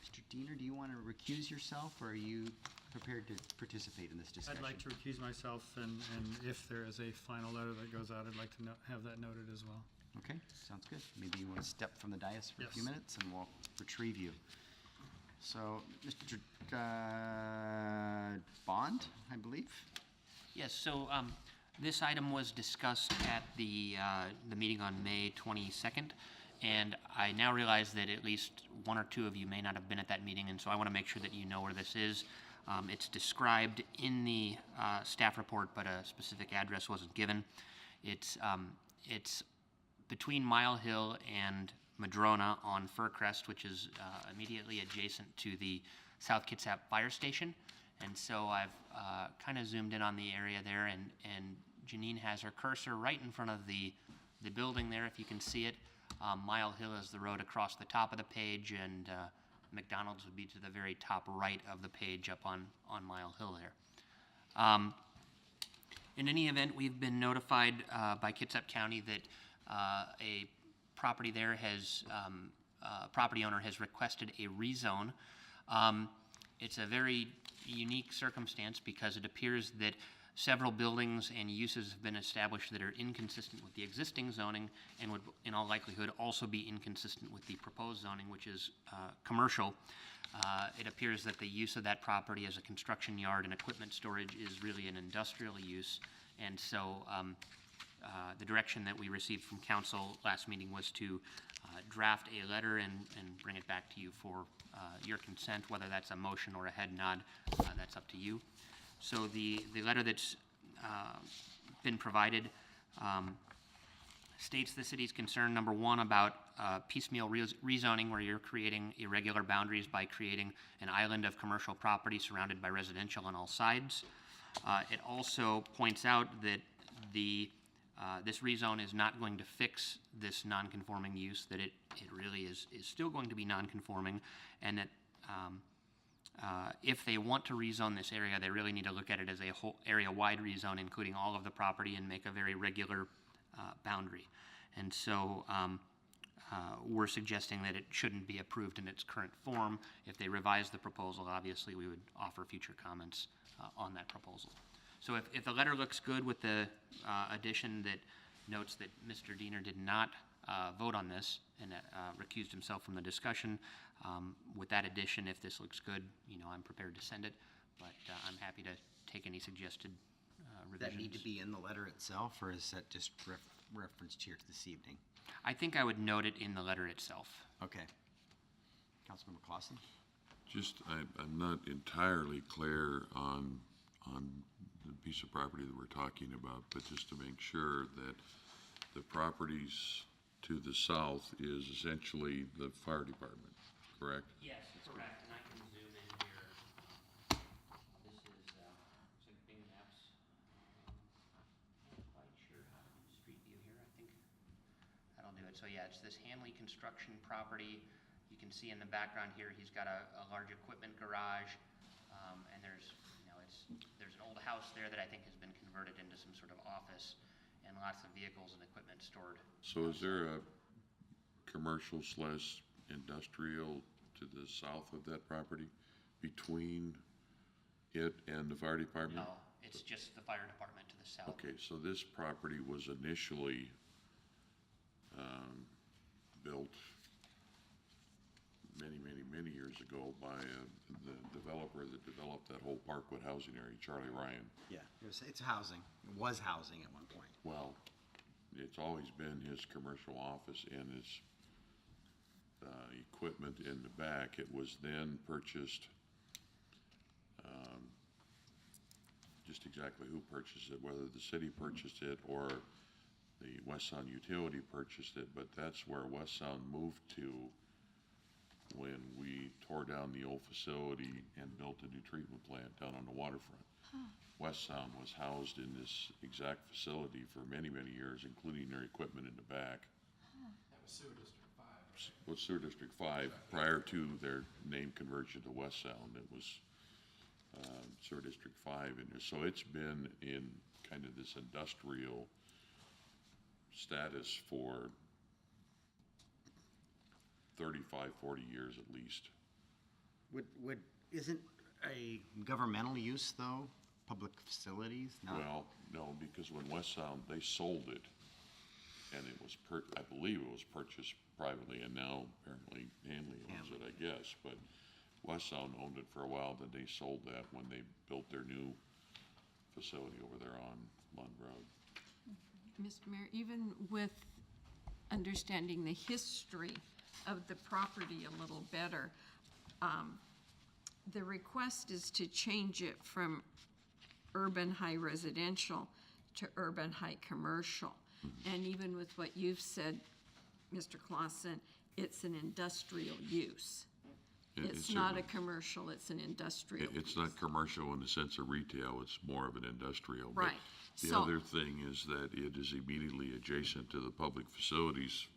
Mr. Diener, do you want to recuse yourself, or are you prepared to participate in this discussion? I'd like to recuse myself, and if there is a final letter that goes out, I'd like to have that noted as well. Okay, sounds good. Maybe you want to step from the dais for a few Yes. minutes, and we'll retrieve you. So, Mr. Bond, I believe? Yes, so this item was discussed at the meeting on May 22nd, and I now realize that at least one or two of you may not have been at that meeting, and so I want to make sure that you know where this is. It's described in the staff report, but a specific address wasn't given. It's between Mile Hill and Madrona on Fircrest, which is immediately adjacent to the South Kitsap Fire Station. And so I've kind of zoomed in on the area there, and Janine has her cursor right in front of the building there, if you can see it. Mile Hill is the road across the top of the page, and McDonald's would be to the very top right of the page up on Mile Hill there. In any event, we've been notified by Kitsap County that a property there has, property owner has requested a rezone. It's a very unique circumstance because it appears that several buildings and uses have been established that are inconsistent with the existing zoning and would, in all likelihood, also be inconsistent with the proposed zoning, which is commercial. It appears that the use of that property as a construction yard and equipment storage is really an industrial use, and so the direction that we received from council last meeting was to draft a letter and bring it back to you for your consent, whether that's a motion or a head nod, that's up to you. So the letter that's been provided states the city's concern, number one, about piecemeal rezoning, where you're creating irregular boundaries by creating an island of commercial property surrounded by residential on all sides. It also points out that this rezone is not going to fix this non-conforming use, that it really is still going to be non-conforming, and that if they want to rezone this area, they really need to look at it as a whole area-wide rezone, including all of the property, and make a very regular boundary. And so we're suggesting that it shouldn't be approved in its current form. If they revise the proposal, obviously we would offer future comments on that proposal. So if the letter looks good with the addition that notes that Mr. Diener did not vote on this and recused himself from the discussion, with that addition, if this looks good, I'm prepared to send it, but I'm happy to take any suggested revisions. Does that need to be in the letter itself, or is that just referenced here this evening? I think I would note it in the letter itself. Okay. Councilmember Clausen? I'm not entirely clear on the piece of property that we're talking about, but just to make sure that the properties to the south is essentially the fire department, correct? Yes, correct, and I can zoom in here. This is some Bing Maps. Not quite sure how to do street view here. I think that'll do it. So yeah, it's this Hanley construction property. You can see in the background here, he's got a large equipment garage, and there's an old house there that I think has been converted into some sort of office, and lots of vehicles and equipment stored. So is there a commercial/industrial to the south of that property between it and the fire department? No, it's just the fire department to the south. Okay, so this property was initially built many years ago by the developer that developed that whole Parkwood housing area, Charlie Ryan. Yeah, it's housing. It was housing at one point. Well, it's always been his commercial office and his equipment in the back. It was then purchased, just exactly who purchased it, whether the city purchased it or the West Sound Utility purchased it, but that's where West Sound moved to when we tore down the old facility and built a new treatment plant down on the waterfront. West Sound was housed in this exact facility for many, many years, including their equipment in the back. That was Sewer District 5. Was Sewer District 5, prior to their name conversion to West Sound, it was Sewer District 5 in there. So it's been in kind of this industrial status for 35, 40 years at least. Isn't a governmental use though, public facilities? Not- Well, no, because when West Sound, they sold it, and it was, I believe it was purchased privately, and now apparently Hanley owns it, I guess, but West Sound owned it for a while, then they sold that when they built their new facility over there on Lund Road. Mr. Mayor, even with understanding the history of the property a little better, the request is to change it from urban high residential to urban high commercial. And even with what you've said, Mr. Clausen, it's an industrial use. It's not a commercial, it's an industrial It's use. not commercial in the sense of retail, it's more of an industrial. But Right. the So- other thing is that it is immediately adjacent to the public facilities,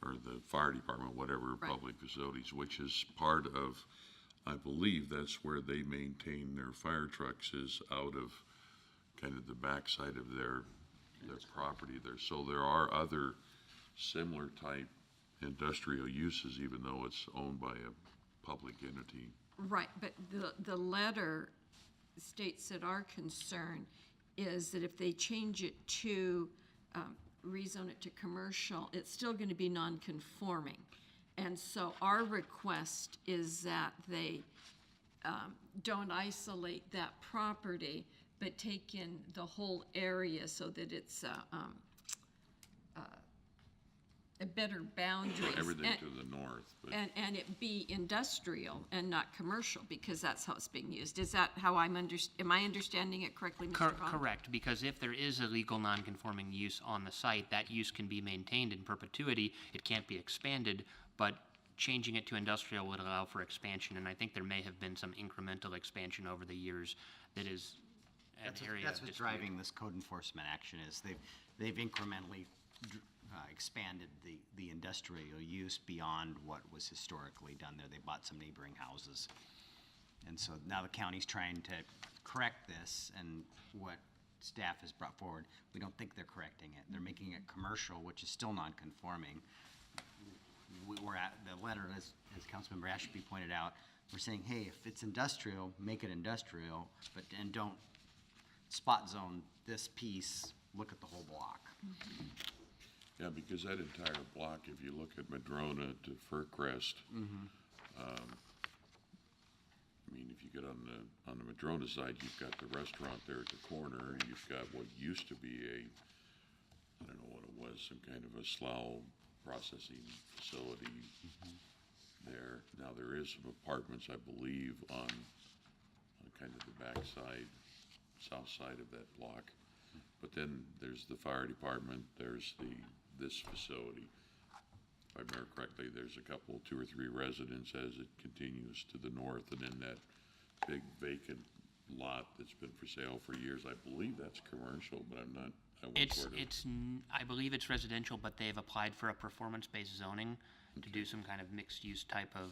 or the fire department, whatever, Right. public facilities, which is part of, I believe that's where they maintain their fire trucks, is out of kind of the backside of their property there. So there are other similar type industrial uses, even though it's owned by a public entity. Right, but the letter states that our concern is that if they change it to, rezone it to commercial, it's still gonna be non-conforming. And so our request is that they don't isolate that property, but take in the whole area so that it's a better boundaries. Everything And- to the north, but And it be industrial and not commercial, because that's how it's being used. Is that how am I understanding it correctly, Mr. Vaughn? Correct, because if there is a legal non-conforming use on the site, that use can be maintained in perpetuity. It can't be expanded, but changing it to industrial would allow for expansion, and I think there may have been some incremental expansion over the years that is an area of That's what's dispute. driving this code enforcement action is they've incrementally expanded the industrial use beyond what was historically done there. They bought some neighboring houses. And so now the county's trying to correct this, and what staff has brought forward, we don't think they're correcting it. They're making it commercial, which is still non-conforming. We're at the letter, as Councilmember Ashby pointed out, we're saying, hey, if it's industrial, make it industrial, and don't spot zone this piece, look at the whole block. yeah, because that entire block, if you look at Madrona to Fircrest, I mean, if you get on the Madrona side, you've got the restaurant there at the corner, you've got what used to be I don't know what it was, some kind of a slough processing facility there. Now, there is some apartments, I believe, on kind of the backside, south side of that block. But then there's the fire department, there's this facility. If I remember correctly, there's a couple, 2 or 3 residents as it continues to the north, and then that big vacant lot that's been for sale for years. I believe that's commercial, but I'm not, I won't sort of. I believe it's residential, but they've applied for a performance-based zoning to do some kind of mixed-use type of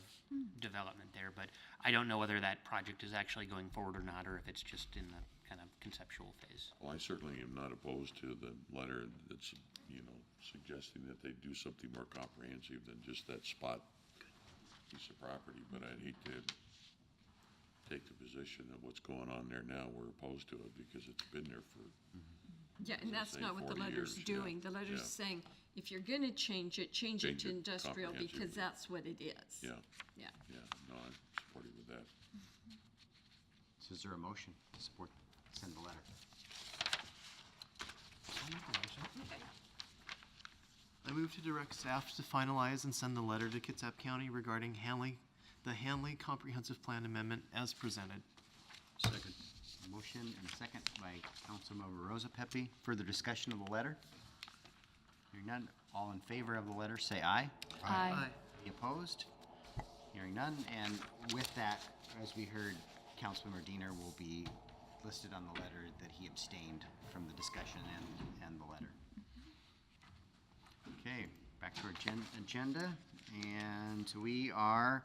development there, but I don't know whether that project is actually going forward or not, or if it's just in the kind of conceptual phase. Well, I certainly am not opposed to the letter that's, suggesting that they do something more comprehensive than just that spot piece of property, but I'd hate to take the position of what's going on there now, we're opposed to it, because it's been there for, Yeah, and that's say not what the 40 letter's years, yeah, doing. The letter's yeah. saying, if you're gonna change it Change to it industrial, because comprehensively. that's what it is. yeah, Yeah. yeah, no, I'm supportive of that. So is there a motion to support, send the letter? I move to direct staff to finalize and send the letter to Kitsap County regarding the Hanley Comprehensive Plan Amendment as presented. Second. A motion and a second by Councilmember Rosa Pepe. Further discussion of the letter? Hearing none, all in favor of the letter, say aye. Aye. Any opposed? Hearing none, and with that, as we heard, Councilmember Diener will be listed on the letter that he abstained from the discussion and the letter. Okay, back to our agenda, and we are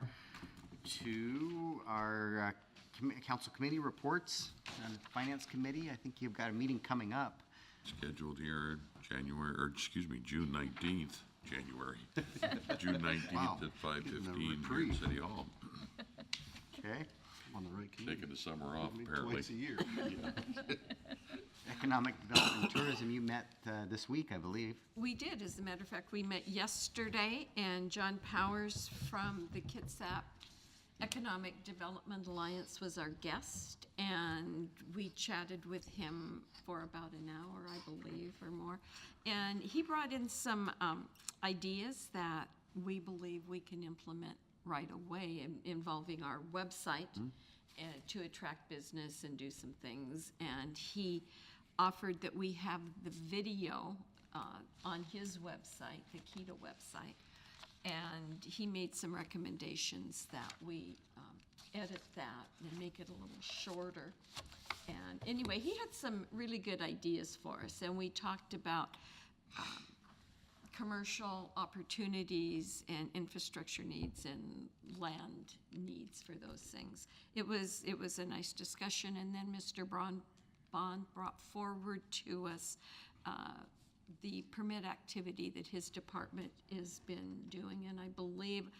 to our council committee reports. On the Finance Committee, I think you've got a meeting coming up. Scheduled here June 19th, June 19th Wow. at 5:15 here at reprieve. City Hall. Okay. On the right committee. Taking the summer off, apparently. Twice a year. Economic Development and Tourism, you met this week, I believe. We did, as a matter of fact, we met yesterday, and John Powers from the Kitsap Economic Development Alliance was our guest, and we chatted with him for about an hour, I believe, or more. And he brought in some ideas that we believe we can implement right away involving our website to attract business and do some things. And he offered that we have the video on his website, the Keto website. And he made some recommendations that we edit that and make it a little shorter. And anyway, he had some really good ideas for us, and we talked about commercial opportunities and infrastructure needs and land needs for those things. It was a nice discussion, and then Mr. Bond brought forward to us the permit activity that his department has been doing, and I believe,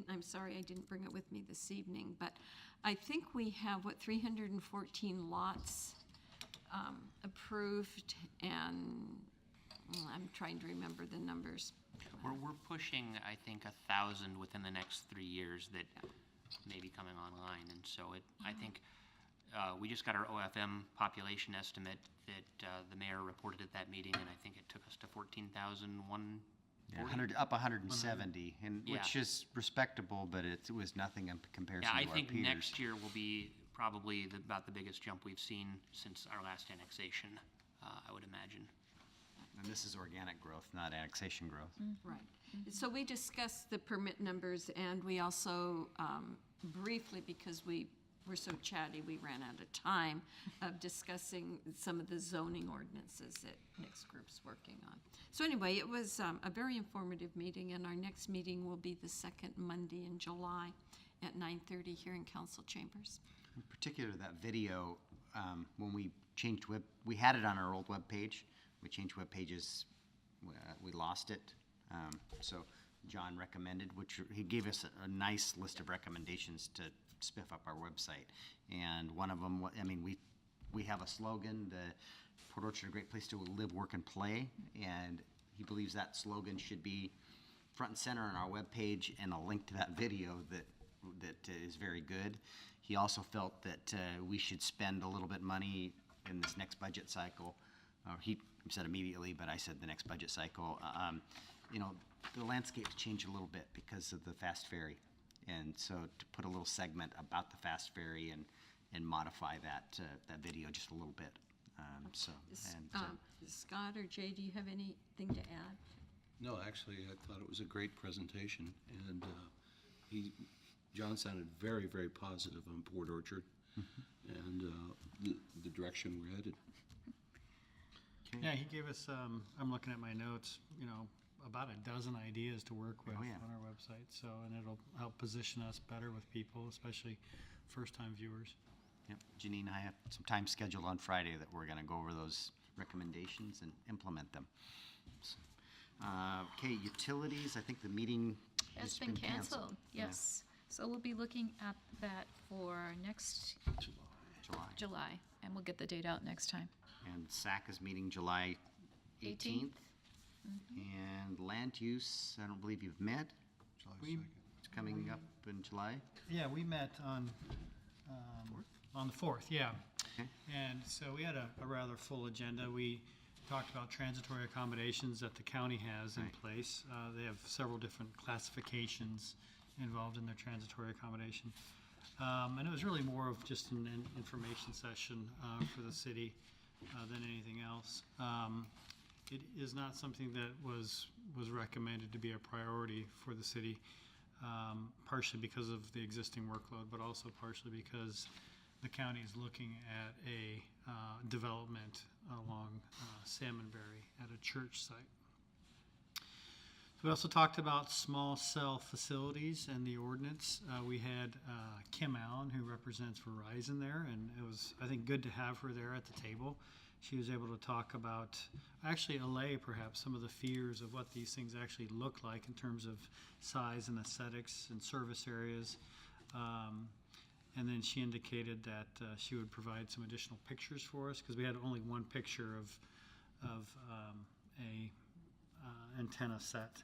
I'm sorry I didn't bring it with me this evening, but I think we have, 314 lots approved, and I'm trying to remember the numbers. We're pushing, I think, 1,000 within the next 3 years that may be coming online, and so I think we just got our OFM population estimate that the mayor reported at that meeting, and I think it took us to 14,001. Yeah, 170, and Yeah. which is respectable, but it was nothing in comparison Yeah, to I our think peers. next year will be probably about the biggest jump we've seen since our last annexation, I would imagine. And this is organic growth, not annexation growth. Right. So we discussed the permit numbers, and we also briefly, because we were so chatty, we ran out of time of discussing some of the zoning ordinances that Nick's group's working on. So anyway, it was a very informative meeting, and our next meeting will be the second Monday in July at 9:30 here in council chambers. In particular, that video, when we changed we had it on our old web page. We changed web pages, we lost it. So John recommended, he gave us a nice list of recommendations to spiff up our website. And one of them, we have a slogan, the Port Orchard, a great place to live, work, and play. And he believes that slogan should be front and center on our webpage, and a link to that video that is very good. He also felt that we should spend a little bit money in this next budget cycle. He said immediately, but I said the next budget cycle. The landscape's changed a little bit because of the fast ferry. And so to put a little segment about the fast ferry and modify that video just a little bit. Scott or Jay, do you have anything to add? No, actually, I thought it was a great presentation, and John sounded very, very positive on Port Orchard and the direction we're headed. Yeah, he gave us, I'm looking at my notes, about a dozen ideas to work with on our website. So, and it'll help position us better with people, especially first-time viewers. Yep. Janine and I have some time scheduled on Friday that we're going to go over those recommendations and implement them. So, okay, utilities, I think the meeting It's been canceled, yes. So we'll be looking at that for next July, and we'll get the date out next time. And SAC is meeting July 18th. And land use, I don't believe you've met. July 2nd. It's coming up in July. Yeah, we met on the 4th, yeah. Okay. And so we had a rather full agenda. We talked about transitory accommodations that the county has in place. They have several different classifications involved in their transitory accommodation. And it was really more of just an information session for the city than anything else. It is not something that was recommended to be a priority for the city. partially because of the existing workload, but also partially because the county is looking at a development along Salmonberry at a church site. We also talked about small cell facilities and the ordinance. We had Kim Allen, who represents Verizon there, and it was, I think, good to have her there at the table. She was able to talk about, actually allay perhaps some of the fears of what these things actually look like in terms of size and aesthetics and service areas. And then she indicated that she would provide some additional pictures for us, because we had only one picture of a antenna set.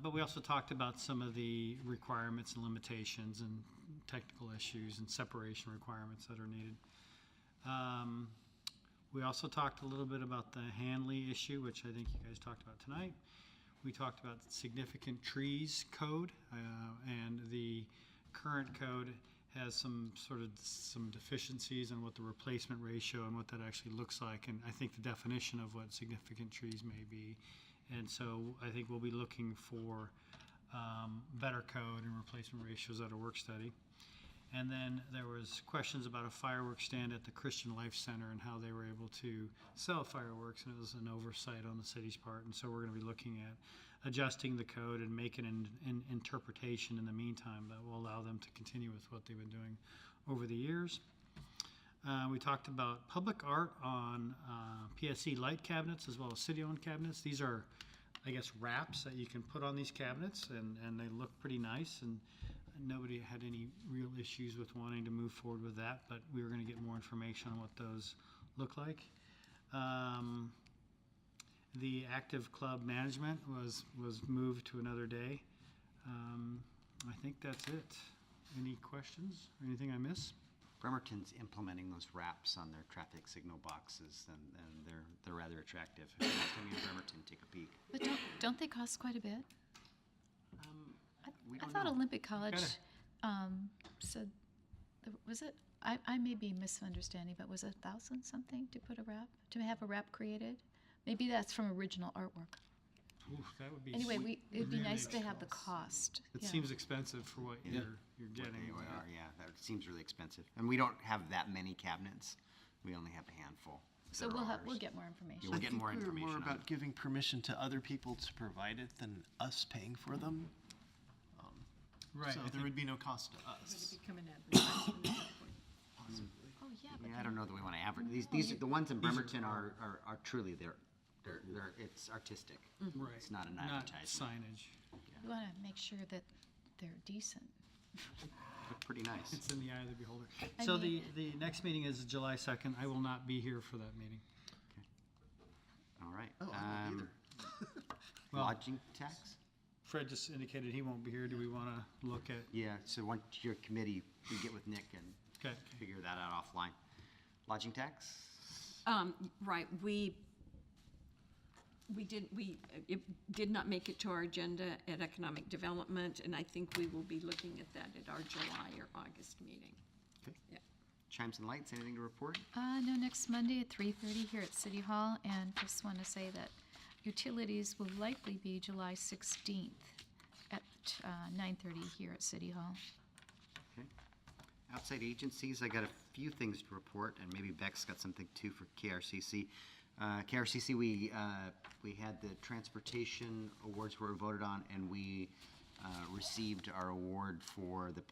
But we also talked about some of the requirements and limitations and technical issues and separation requirements that are needed. We also talked a little bit about the Hanley issue, which I think you guys talked about tonight. We talked about the significant trees code, and the current code has some deficiencies on what the replacement ratio and what that actually looks like, and I think the definition of what significant trees may be. And so I think we'll be looking for better code and replacement ratios at a work study. And then there was questions about a fireworks stand at the Christian Life Center and how they were able to sell fireworks, and it was an oversight on the city's part. And so we're going to be looking at adjusting the code and making an interpretation in the meantime that will allow them to continue with what they've been doing over the years. We talked about public art on PSC light cabinets as well as city-owned cabinets. These are, I guess, wraps that you can put on these cabinets, and they look pretty nice. And nobody had any real issues with wanting to move forward with that, but we were going to get more information on what those look like. The active club management was moved to another day. I think that's it. Any questions or anything I miss? Bremerton's implementing those wraps on their traffic signal boxes, and they're rather attractive. Next time you're in Bremerton, take a peek. But don't they cost quite a bit? We I don't thought know. Olympic College said, was it, I may be misunderstanding, but was it 1,000 something to put a wrap, to have a wrap created? Maybe that's from original artwork. Oof, that would be Anyway, it'd be really nice to have the expensive. cost. It Yeah. seems expensive for what you're What getting. they are, yeah, that seems really expensive. And we don't have that many cabinets. We only have a handful. So that are we'll ours. get more information. Yeah, we'll get more I think we information were on more it. about giving permission to other people to provide it than us paying for them. Right. So I there think- would be no cost to Would us. it become an advertisement at that point? Oh, yeah, but Yeah, I don't know that we want to advertise. These the ones in Bremerton are truly, they're it's artistic. Right. It's not an Not advertisement. signage. you want to make sure that they're decent. Look pretty nice. It's in the eye of the beholder. I So mean- the next meeting is July 2nd. I will not be here for that meeting. All right. Oh, I'm not either. Well- Lodging tax? Fred just indicated he won't be here. Do we want to look at? Yeah, so once your committee, we get with Nick and Okay. figure that out offline. Lodging tax? Right, it did not make it to our agenda at Economic Development, and I think we will be looking at that at our July or August meeting. Okay. Yeah. Chimes and lights, anything to report? No, next Monday at 3:30 here at City Hall, and just want to say that utilities will likely be July 16th at 9:30 here at City Hall. Okay. Outside agencies, I got a few things to report, and maybe Beck's got something too for KRCC. KRCC, we had the transportation awards were voted on, and we received our award for the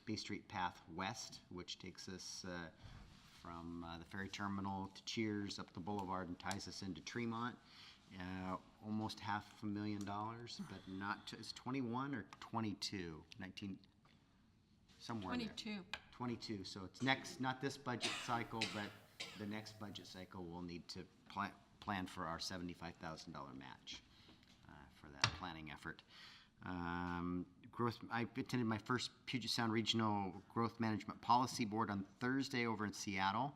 Bay Street Path West, which takes us from the ferry terminal to Cheers up the boulevard and ties us into Tremont. Almost $500,000, but not to, it's 21 or 22, 19, somewhere there. 22. 22, so it's next, not this budget cycle, but the next budget cycle, we'll need to plan for our $75,000 match for that planning effort. I attended my first Puget Sound Regional Growth Management Policy Board on Thursday over in Seattle,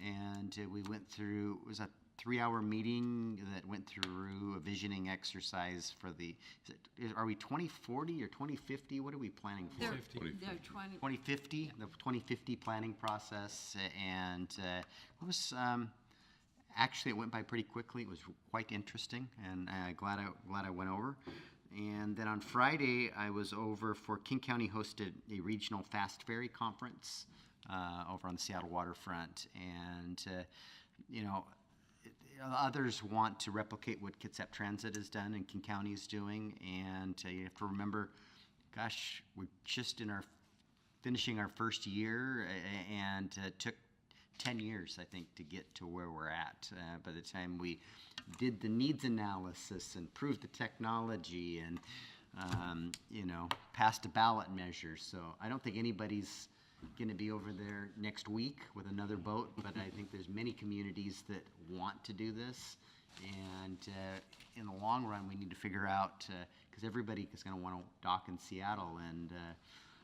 and we went through, it was a 3-hour meeting that went through a visioning exercise for the, are we 2040 or 2050? What are we planning for? They're 2050. 2050, the 2050 planning process, and it was actually it went by pretty quickly. It was quite interesting, and glad I went over. And then on Friday, I was over for King County hosted a regional fast ferry conference over on the Seattle waterfront. And, you know, others want to replicate what Kitsap Transit has done and King County is doing. And you have to remember, gosh, we're just finishing our first year, and it took 10 years, I think, to get to where we're at. By the time we did the needs analysis and proved the technology and, you know, passed a ballot measure. So I don't think anybody's going to be over there next week with another boat, but I think there's many communities that want to do this. And in the long run, we need to figure out, because everybody is going to want to dock in Seattle, and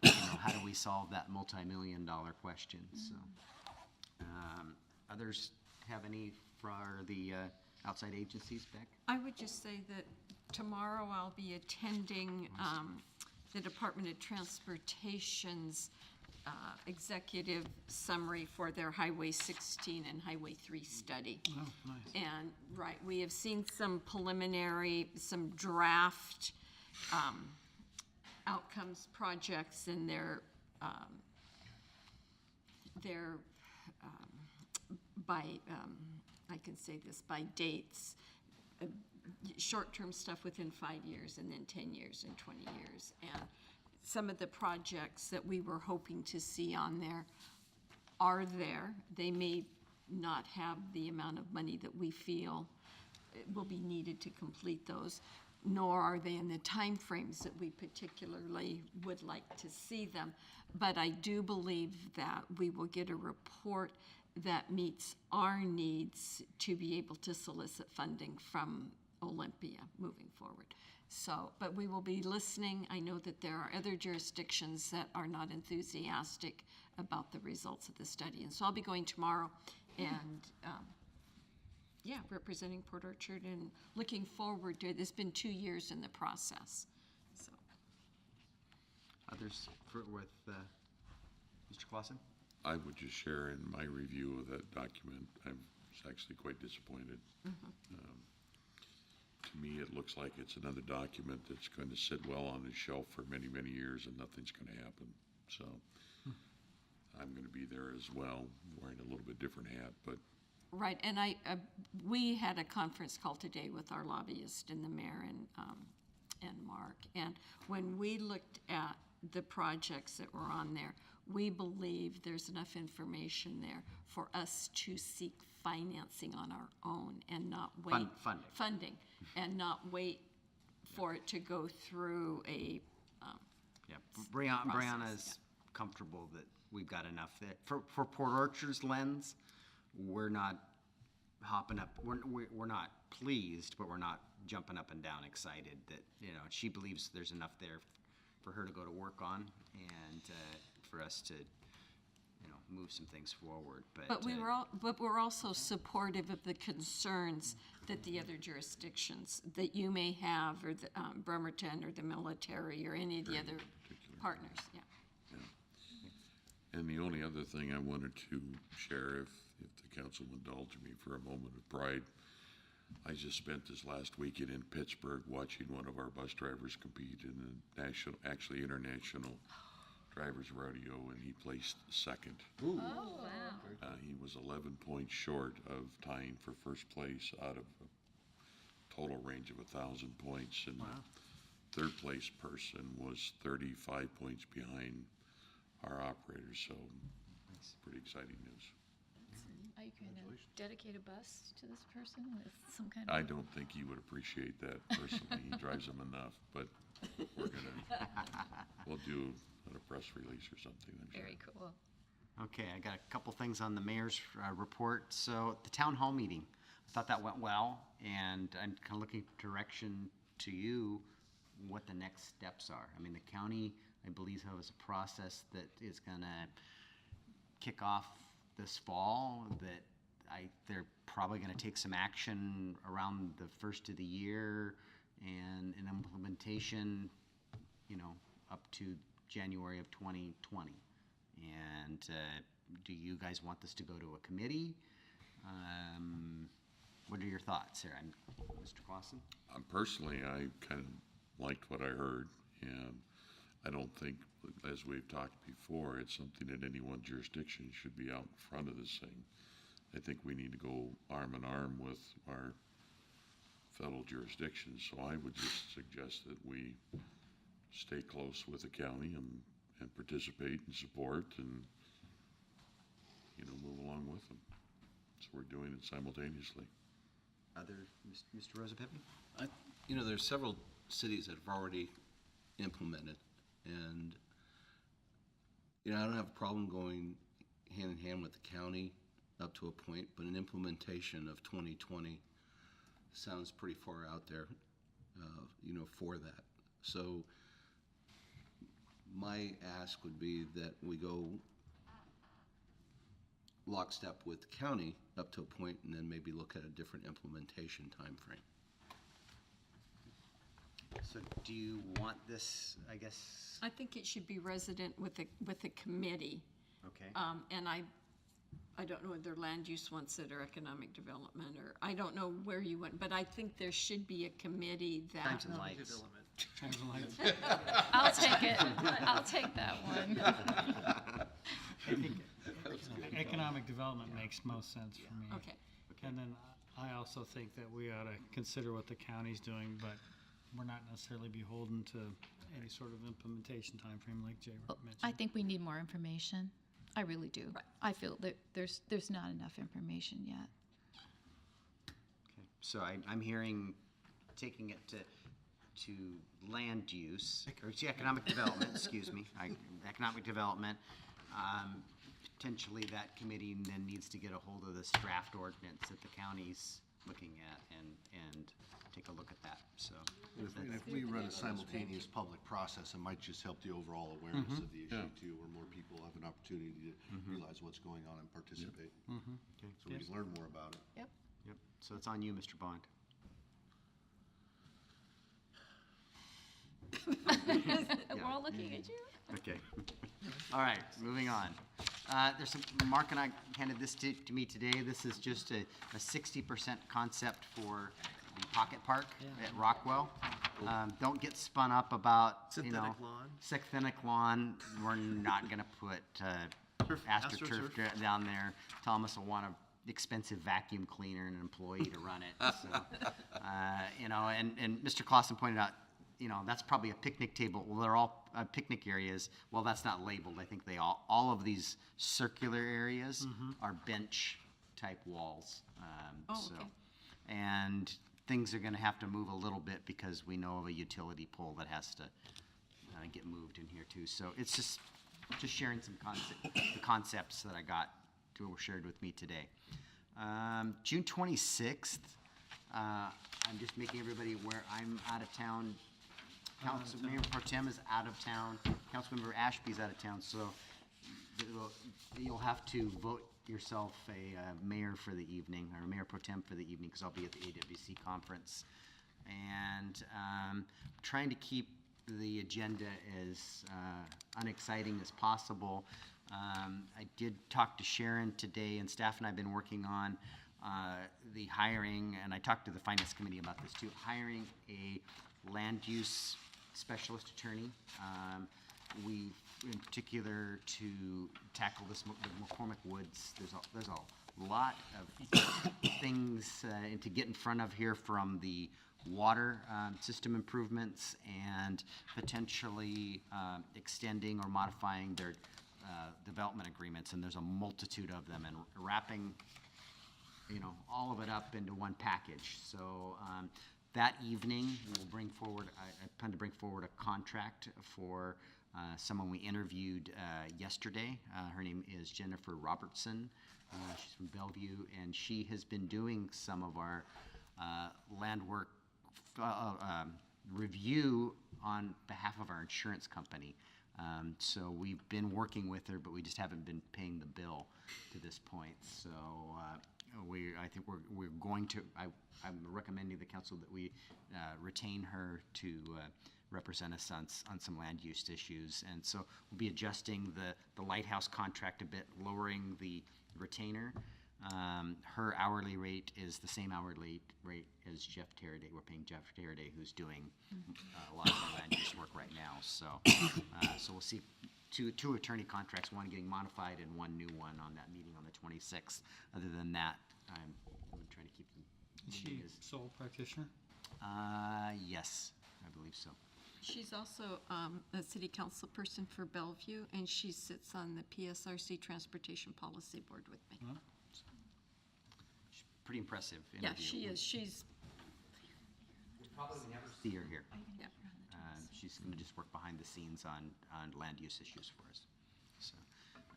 you know, how do we solve that multi-million-dollar question? So, others have any for the outside agencies, Beck? I would just say that tomorrow I'll be attending the Department of Transportation's executive summary for their Highway 16 and Highway 3 study. Oh, nice. And, right, we have seen some preliminary, some draft outcomes projects in their by, I can say this, by dates, short-term stuff within 5 years, and then 10 years and 20 years. And some of the projects that we were hoping to see on there are there. They may not have the amount of money that we feel will be needed to complete those, nor are they in the timeframes that we particularly would like to see them. But I do believe that we will get a report that meets our needs to be able to solicit funding from Olympia moving forward. So, but we will be listening. I know that there are other jurisdictions that are not enthusiastic about the results of the study. And so I'll be going tomorrow and, yeah, representing Port Orchard and looking forward to it. It's been 2 years in the process, so. Others with Mr. Clausen? I would just share in my review of that document, I was actually quite disappointed. To me, it looks like it's another document that's going to sit well on the shelf for many, many years and nothing's going to happen. So I'm going to be there as well, wearing a little bit different hat, but. Right, and we had a conference call today with our lobbyist and the mayor and Mark. And when we looked at the projects that were on there, we believe there's enough information there for us to seek financing on our own and not wait. Funding, and not wait for it to go through a Yeah, Brianna's comfortable that we've got enough there. For Port Orchard's lens, we're not hopping up, we're not pleased, but we're not jumping up and down excited that, you know, she believes there's enough there for her to go to work on and for us to, you know, move some things forward. But we're also supportive of the concerns that the other jurisdictions that you may have, or the Bremerton or the military or any of the other partners, yeah. And the only other thing I wanted to share, if the council will indulge me for a moment of pride, I just spent this last weekend in Pittsburgh watching one of our bus drivers compete in the international drivers rodeo, and he placed second. Oh, wow. He was 11 points short of tying for first place out of a total range of 1,000 points, and third place person was 35 points behind our operator, so pretty exciting news. Are you going to dedicate a bus to this person with some kind of? I don't think he would appreciate that personally. He drives them enough, but we'll do a press release or something, I'm sure. Very cool. Okay, I got a couple things on the mayor's report. So the town hall meeting, I thought that went well, and I'm kind of looking for direction to you what the next steps are. I mean, the county, I believe, has a process that is going to kick off this fall, that they're probably going to take some action around the first of the year, and an implementation, you know, up to January of 2020. And do you guys want this to go to a committee? What are your thoughts here? Mr. Clausen? Personally, I kind of liked what I heard, and I don't think, as we've talked before, it's something that any one jurisdiction should be out in front of this thing. I think we need to go arm in arm with our fellow jurisdictions, so I would just suggest that we stay close with the county and participate and support and, move along with them. So we're doing it simultaneously. Mr. Rosa Pippin? There's several cities that have already implemented, and, I don't have a problem going hand in hand with the county up to a point, but an implementation of 2020 sounds pretty far out there, for that. So my ask would be that we go lockstep with the county up to a point, and then maybe look at a different implementation timeframe. So do you want this, I guess? I think it should be resident with the committee. Okay. And I don't know whether land use wants it or economic development, or I don't know where you went, but I think there should be a committee that. Times and lights. I'll take it. I'll take that one. I think economic development makes most sense for me. Okay. And then I also think that we ought to consider what the county's doing, but we're not necessarily beholden to any sort of implementation timeframe like Jay mentioned. I think we need more information. I really do. Right. I feel that there's not enough information yet. Okay, so I'm hearing taking it to land use, or to economic development, excuse me, economic development. Potentially that committee then needs to get a hold of this draft ordinance that the county's looking at and take a look at that, so. And if we run a simultaneous public process, it might just help the overall awareness of the issue too, where more people have an opportunity to realize what's going on and participate. Okay. So we can learn more about it. Yep. Yep, so it's on you, Mr. Bond. We're all looking at you. Okay. All right, moving on. There's some, Mark and I handed this to me today. This is just a 60% concept for the Pocket Park at Rockwell. Don't get spun up about, Synthetic lawn. synthetic lawn. We're not gonna put AstroTurf down there. Thomas will want a expensive vacuum cleaner and an employee to run it. So, and Mr. Clausen pointed out, that's probably a picnic table. Well, they're all picnic areas. Well, that's not labeled. I think all of these circular areas are bench type walls. Okay. And things are gonna have to move a little bit because we know of a utility pole that has to get moved in here too. So it's just sharing some the concepts that I got were shared with me today. June 26th, I'm just making everybody aware I'm out of town. Mayor Pro Tem is out of town. Councilmember Ashby's out of town, so you'll have to vote yourself a mayor for the evening, or mayor pro tem for the evening, because I'll be at the AWC conference. And trying to keep the agenda as unexciting as possible. I did talk to Sharon today, and staff and I have been working on the hiring, and I talked to the finance committee about this too, hiring a land use specialist attorney. We, in particular, to tackle this, the McCormick Woods, there's a lot of things to get in front of here, from the water system improvements and potentially extending or modifying their development agreements, and there's a multitude of them, and wrapping all of it up into one package. So that evening, we'll bring forward, I plan to bring forward a contract for someone we interviewed yesterday. Her name is Jennifer Robertson. She's from Bellevue, and she has been doing some of our land work review on behalf of our insurance company. So we've been working with her, but we just haven't been paying the bill to this point. So I think we're going to, I'm recommending the council that we retain her to represent us on some land use issues. And so we'll be adjusting the lighthouse contract a bit, lowering the retainer. Her hourly rate is the same hourly rate as Jeff Teraday. We're paying Jeff Teraday, who's doing a lot of the land use work right now. So, so we'll see two attorney contracts, one getting modified and one new one on that meeting on the 26th. Other than that, I'm trying to keep them. Is she sole practitioner? Yes, I believe so. She's also a city council person for Bellevue, and she sits on the PSRC Transportation Policy Board with me. Huh? Pretty impressive Yeah, interview. she is. She's, We'll probably never see her here. yeah. She's going to just work behind the scenes on land use issues for us. So,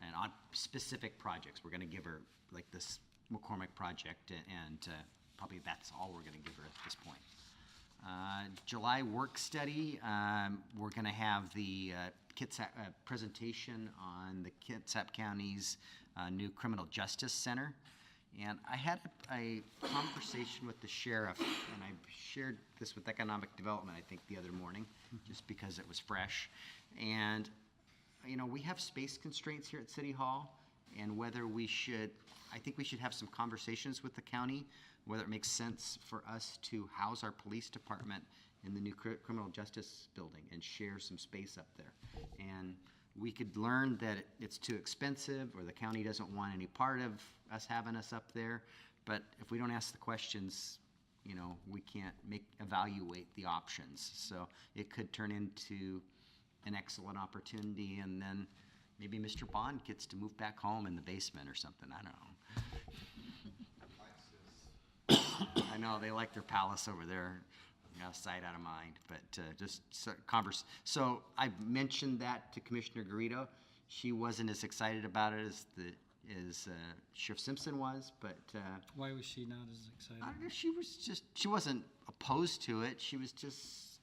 and on specific projects, we're going to give her, like this McCormick project, and probably that's all we're going to give her at this point. July work study, we're going to have the Kitsap presentation on the Kitsap County's new criminal justice center. And I had a conversation with the sheriff, and I shared this with economic development, I think, the other morning, just because it was fresh. And, you know, we have space constraints here at City Hall, and whether we should, I think we should have some conversations with the county, whether it makes sense for us to house our police department in the new criminal justice building and share some space up there. And we could learn that it's too expensive, or the county doesn't want any part of us having us up there. But if we don't ask the questions, you know, we can't evaluate the options. So it could turn into an excellent opportunity, and then maybe Mr. Bond gets to move back home in the basement or something. I don't know. I know they like their palace over there. Out of sight, out of mind, but just so I mentioned that to Commissioner Garrido. She wasn't as excited about it as Sheriff Simpson was, but Why was she not as excited? I don't know, she wasn't opposed to it. She was just,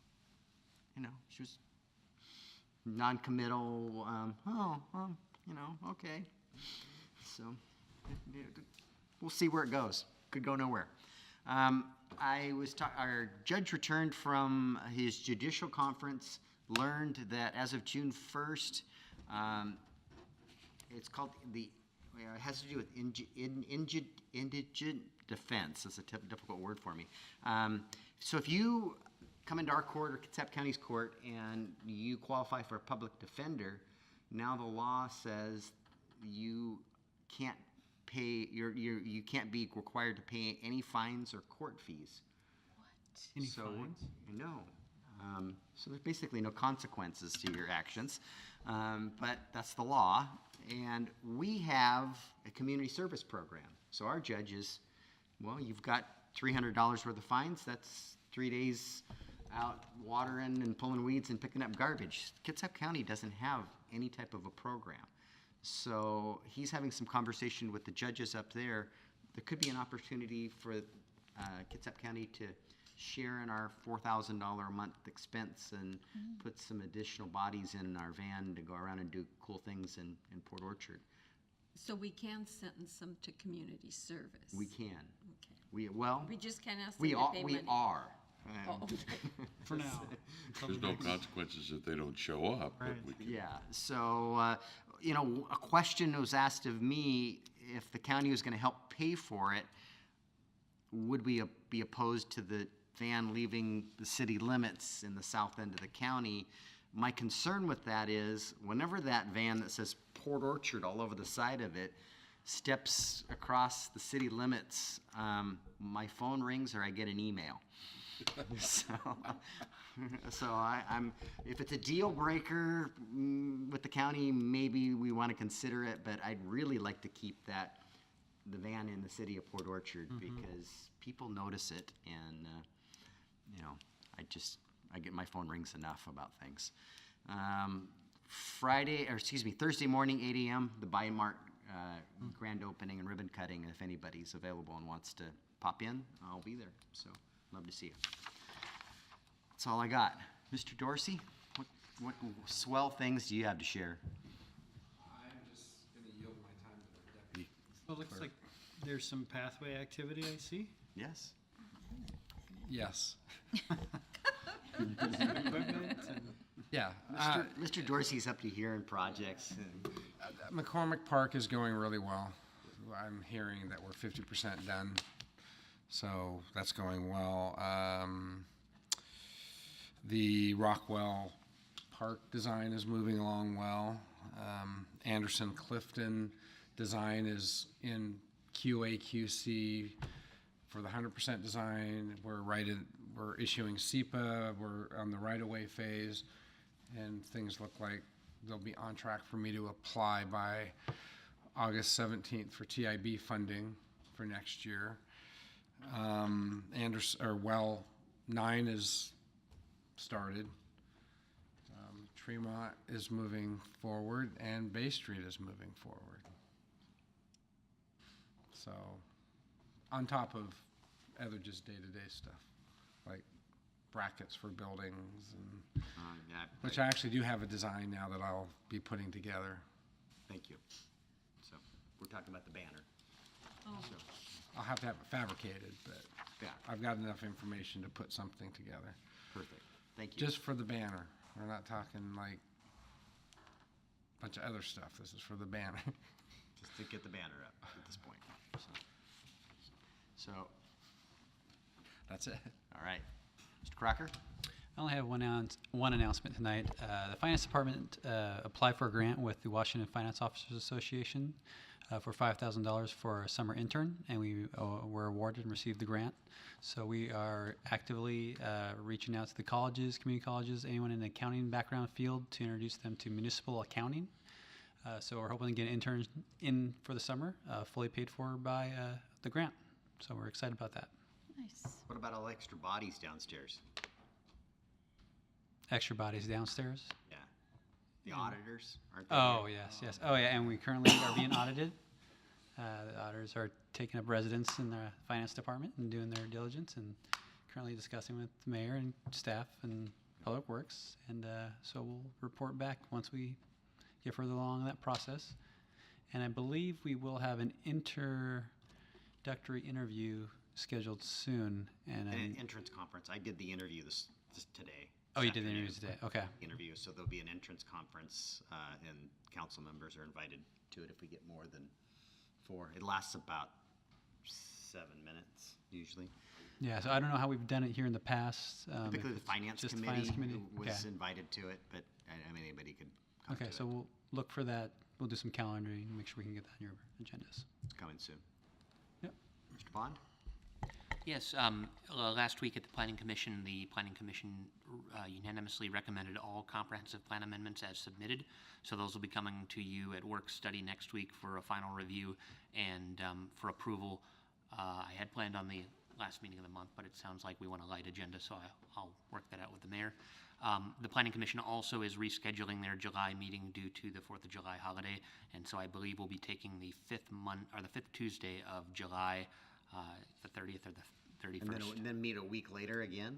you know, she was non-committal. You know, okay. So we'll see where it goes. Could go nowhere. Our judge returned from his judicial conference, learned that as of June 1st, it's called it has to do with indigent defense. That's a difficult word for me. So if you come into our court or Kitsap County's court and you qualify for a public defender, now the law says you can't pay, you can't be required to pay any fines or court fees. What? Any fines? No. So there's basically no consequences to your actions, but that's the law. And we have a community service program. So our judges, well, you've got $300 worth of fines. That's 3 days out watering and pulling weeds and picking up garbage. Kitsap County doesn't have any type of a program. So he's having some conversation with the judges up there. There could be an opportunity for Kitsap County to share in our $4,000 a month expense and put some additional bodies in our van to go around and do cool things in Port Orchard. So we can sentence them to community service? We can. Okay. We just can't ask them we to are, pay we money? are. Oh, okay. For now. There's no consequences if they don't show up. But Right. we can, Yeah, so, you know, a question was asked of me, if the county was gonna help pay for it, would we be opposed to the van leaving the city limits in the south end of the county? My concern with that is, whenever that van that says Port Orchard all over the side of it steps across the city limits, my phone rings or I get an email. So I'm, if it's a deal breaker with the county, maybe we want to consider it, but I'd really like to keep the van in the city of Port Orchard because people notice it, and you know, I get my phone rings enough about things. Thursday morning, 8 a.m., the Buy Mart grand opening and ribbon cutting. If anybody's available and wants to pop in, I'll be there. So love to see you. That's all I got. Mr. Dorsey, what swell things do you have to share? I'm just going to yield my time to the deputy. Well, it looks like there's some pathway activity I see. Yes. Yes. Equipment and Yeah. Mr. Dorsey's up to here in projects. McCormick Park is going really well. I'm hearing that we're 50% done, so that's going well. The Rockwell Park design is moving along well. Anderson Clifton design is in QA QC for the 100% design. We're issuing SEPA. We're on the right-of-way phase, and things look like they'll be on track for me to apply by August 17th for TIB funding for next year. Well 9 is started. Tremont is moving forward, and Bay Street is moving forward. So, on top of other just day-to-day stuff, like brackets for buildings, and which I actually do have a design now that I'll be putting together. Thank you. So, we're talking about the banner. So, I'll have to have it fabricated, but yeah, I've got enough information to put something together. perfect. Thank you. Just for the banner. We're not talking like a bunch of other stuff. This is for the banner. Just to get the banner up at this point. So, That's it. all right. Mr. Crocker? I only have one announcement tonight. The Finance Department applied for a grant with the Washington Finance Officers Association for $5,000 for a summer intern, and we were awarded and received the grant. So we are actively reaching out to the colleges, community colleges, anyone in the accounting background field to introduce them to municipal accounting. So we're hoping to get an intern in for the summer, fully paid for by the grant. So we're excited about that. Nice. What about all extra bodies downstairs? Extra bodies downstairs. Yeah. The auditors, aren't they? Oh, yes. Oh, yeah, and we currently are being audited. The auditors are taking up residence in the finance department and doing their diligence, and currently discussing with the mayor and staff and Public Works. And so we'll report back once we get further along in that process. And I believe we will have an introductory interview scheduled soon. And An entrance conference. I did the interview this today. oh, this you did the afternoon. interviews today. Okay. Interview, so there'll be an entrance conference, and council members are invited to it if we get more than 4. It lasts about 7 minutes, usually. Yeah, so I don't know how we've done it here in the past. Typically, if the it's finance just the committee was Okay. invited to it, but, I mean, anybody could come to Okay, it. so we'll look for that. We'll do some calendaring and make sure we can get that on your agendas. It's coming soon. Yep. Mr. Bond? Yes, last week at the Planning Commission, unanimously recommended all comprehensive plan amendments as submitted. So those will be coming to you at work study next week for a final review and for approval. I had planned on the last meeting of the month, but it sounds like we want a light agenda, so I'll work that out with the mayor. The Planning Commission also is rescheduling their July meeting due to the 4th of July holiday, and so I believe we'll be taking the fifth Tuesday of July, the 30th or the 31st. And then meet a week later again?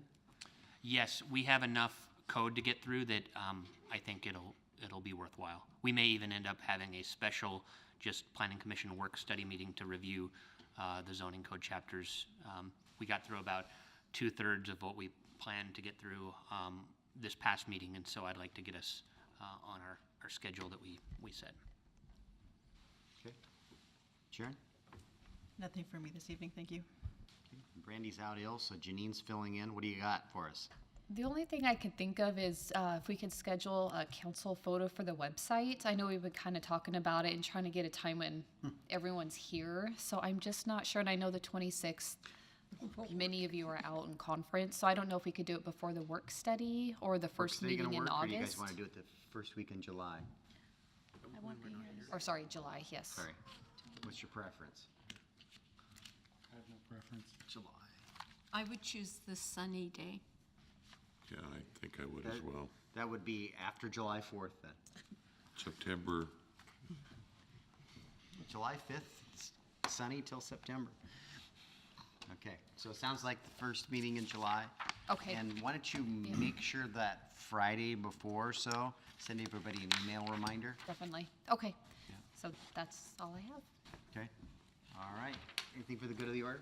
Yes, we have enough code to get through that I think it'll be worthwhile. We may even end up having a special just Planning Commission work study meeting to review the zoning code chapters. We got through about 2/3 of what we planned to get through this past meeting, and so I'd like to get us on our schedule that we set. Okay. Sharon? Nothing for me this evening, thank you. Okay. Brandy's out ill, so Janine's filling in. What do you got for us? The only thing I could think of is if we could schedule a council photo for the website. I know we've been kind of talking about it and trying to get a time when everyone's here. So I'm just not sure. And I know the 26th, many of you are out in conference. So I don't know if we could do it before the work study or the first Work study meeting gonna in work, or do you guys August. want to do it the first week in July? I won't be here. Or sorry, July, yes. Sorry. What's your preference? I have no preference. July. I would choose the sunny day. Yeah, I think I would as well. That would be after July 4th then. September, July 5th, it's sunny till September. Okay, so it sounds like the first meeting in July. Okay. And why don't you make sure that Friday before, so send everybody an email reminder. Definitely. Okay. So that's all I have. Okay. All right. Anything for the good of the order?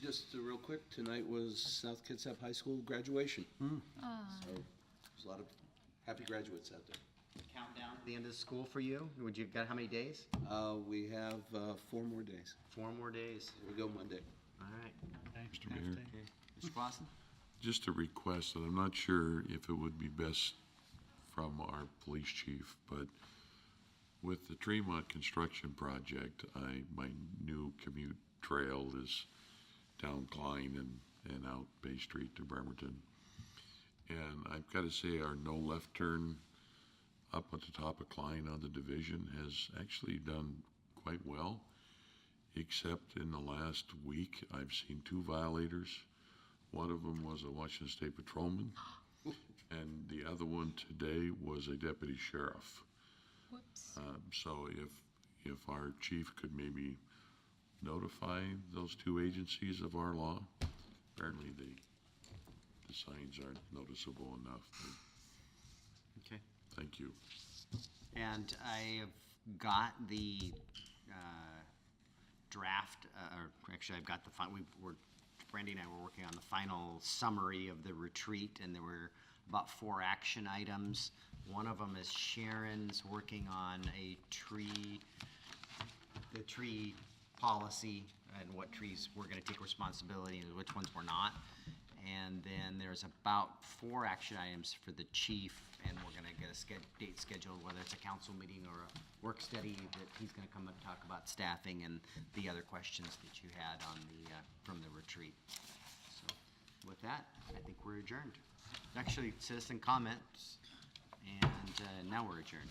Just real quick, tonight was South Kitsap High School graduation. So there's a lot of happy graduates out there. Countdown. the end of the school for you? Would you got how many days? We have 4 more days. 4 more days. We go Monday. All right. Thanks, Mr. Mayor. Okay. Mr. Clausen? Just a request, and I'm not sure if it would be best from our police chief, but with the Tremont construction project, my new commute trail is down Klein and out Bay Street to Bremerton. And I've got to say, our no left turn up at the top of Klein on the division has actually done quite well, except in the last week, I've seen 2 violators. One of them was a Washington State patrolman, and the other one today was a deputy sheriff. Whoops. So if our chief could maybe notify those 2 agencies of our law, apparently the signs aren't noticeable enough. Okay. Thank you. And I have got the draft, or actually I've got the, Brandy and I were working on the final summary of the retreat, and there were about 4 action items. One of them is Sharon's working on the tree policy and what trees we're gonna take responsibility and which ones we're not. And then there's about 4 action items for the chief, and we're gonna get a date scheduled, whether it's a council meeting or a work study, that he's gonna come and talk about staffing and the other questions that you had on from the retreat. So with that, I think we're adjourned. Actually, citizen comments, and now we're adjourned.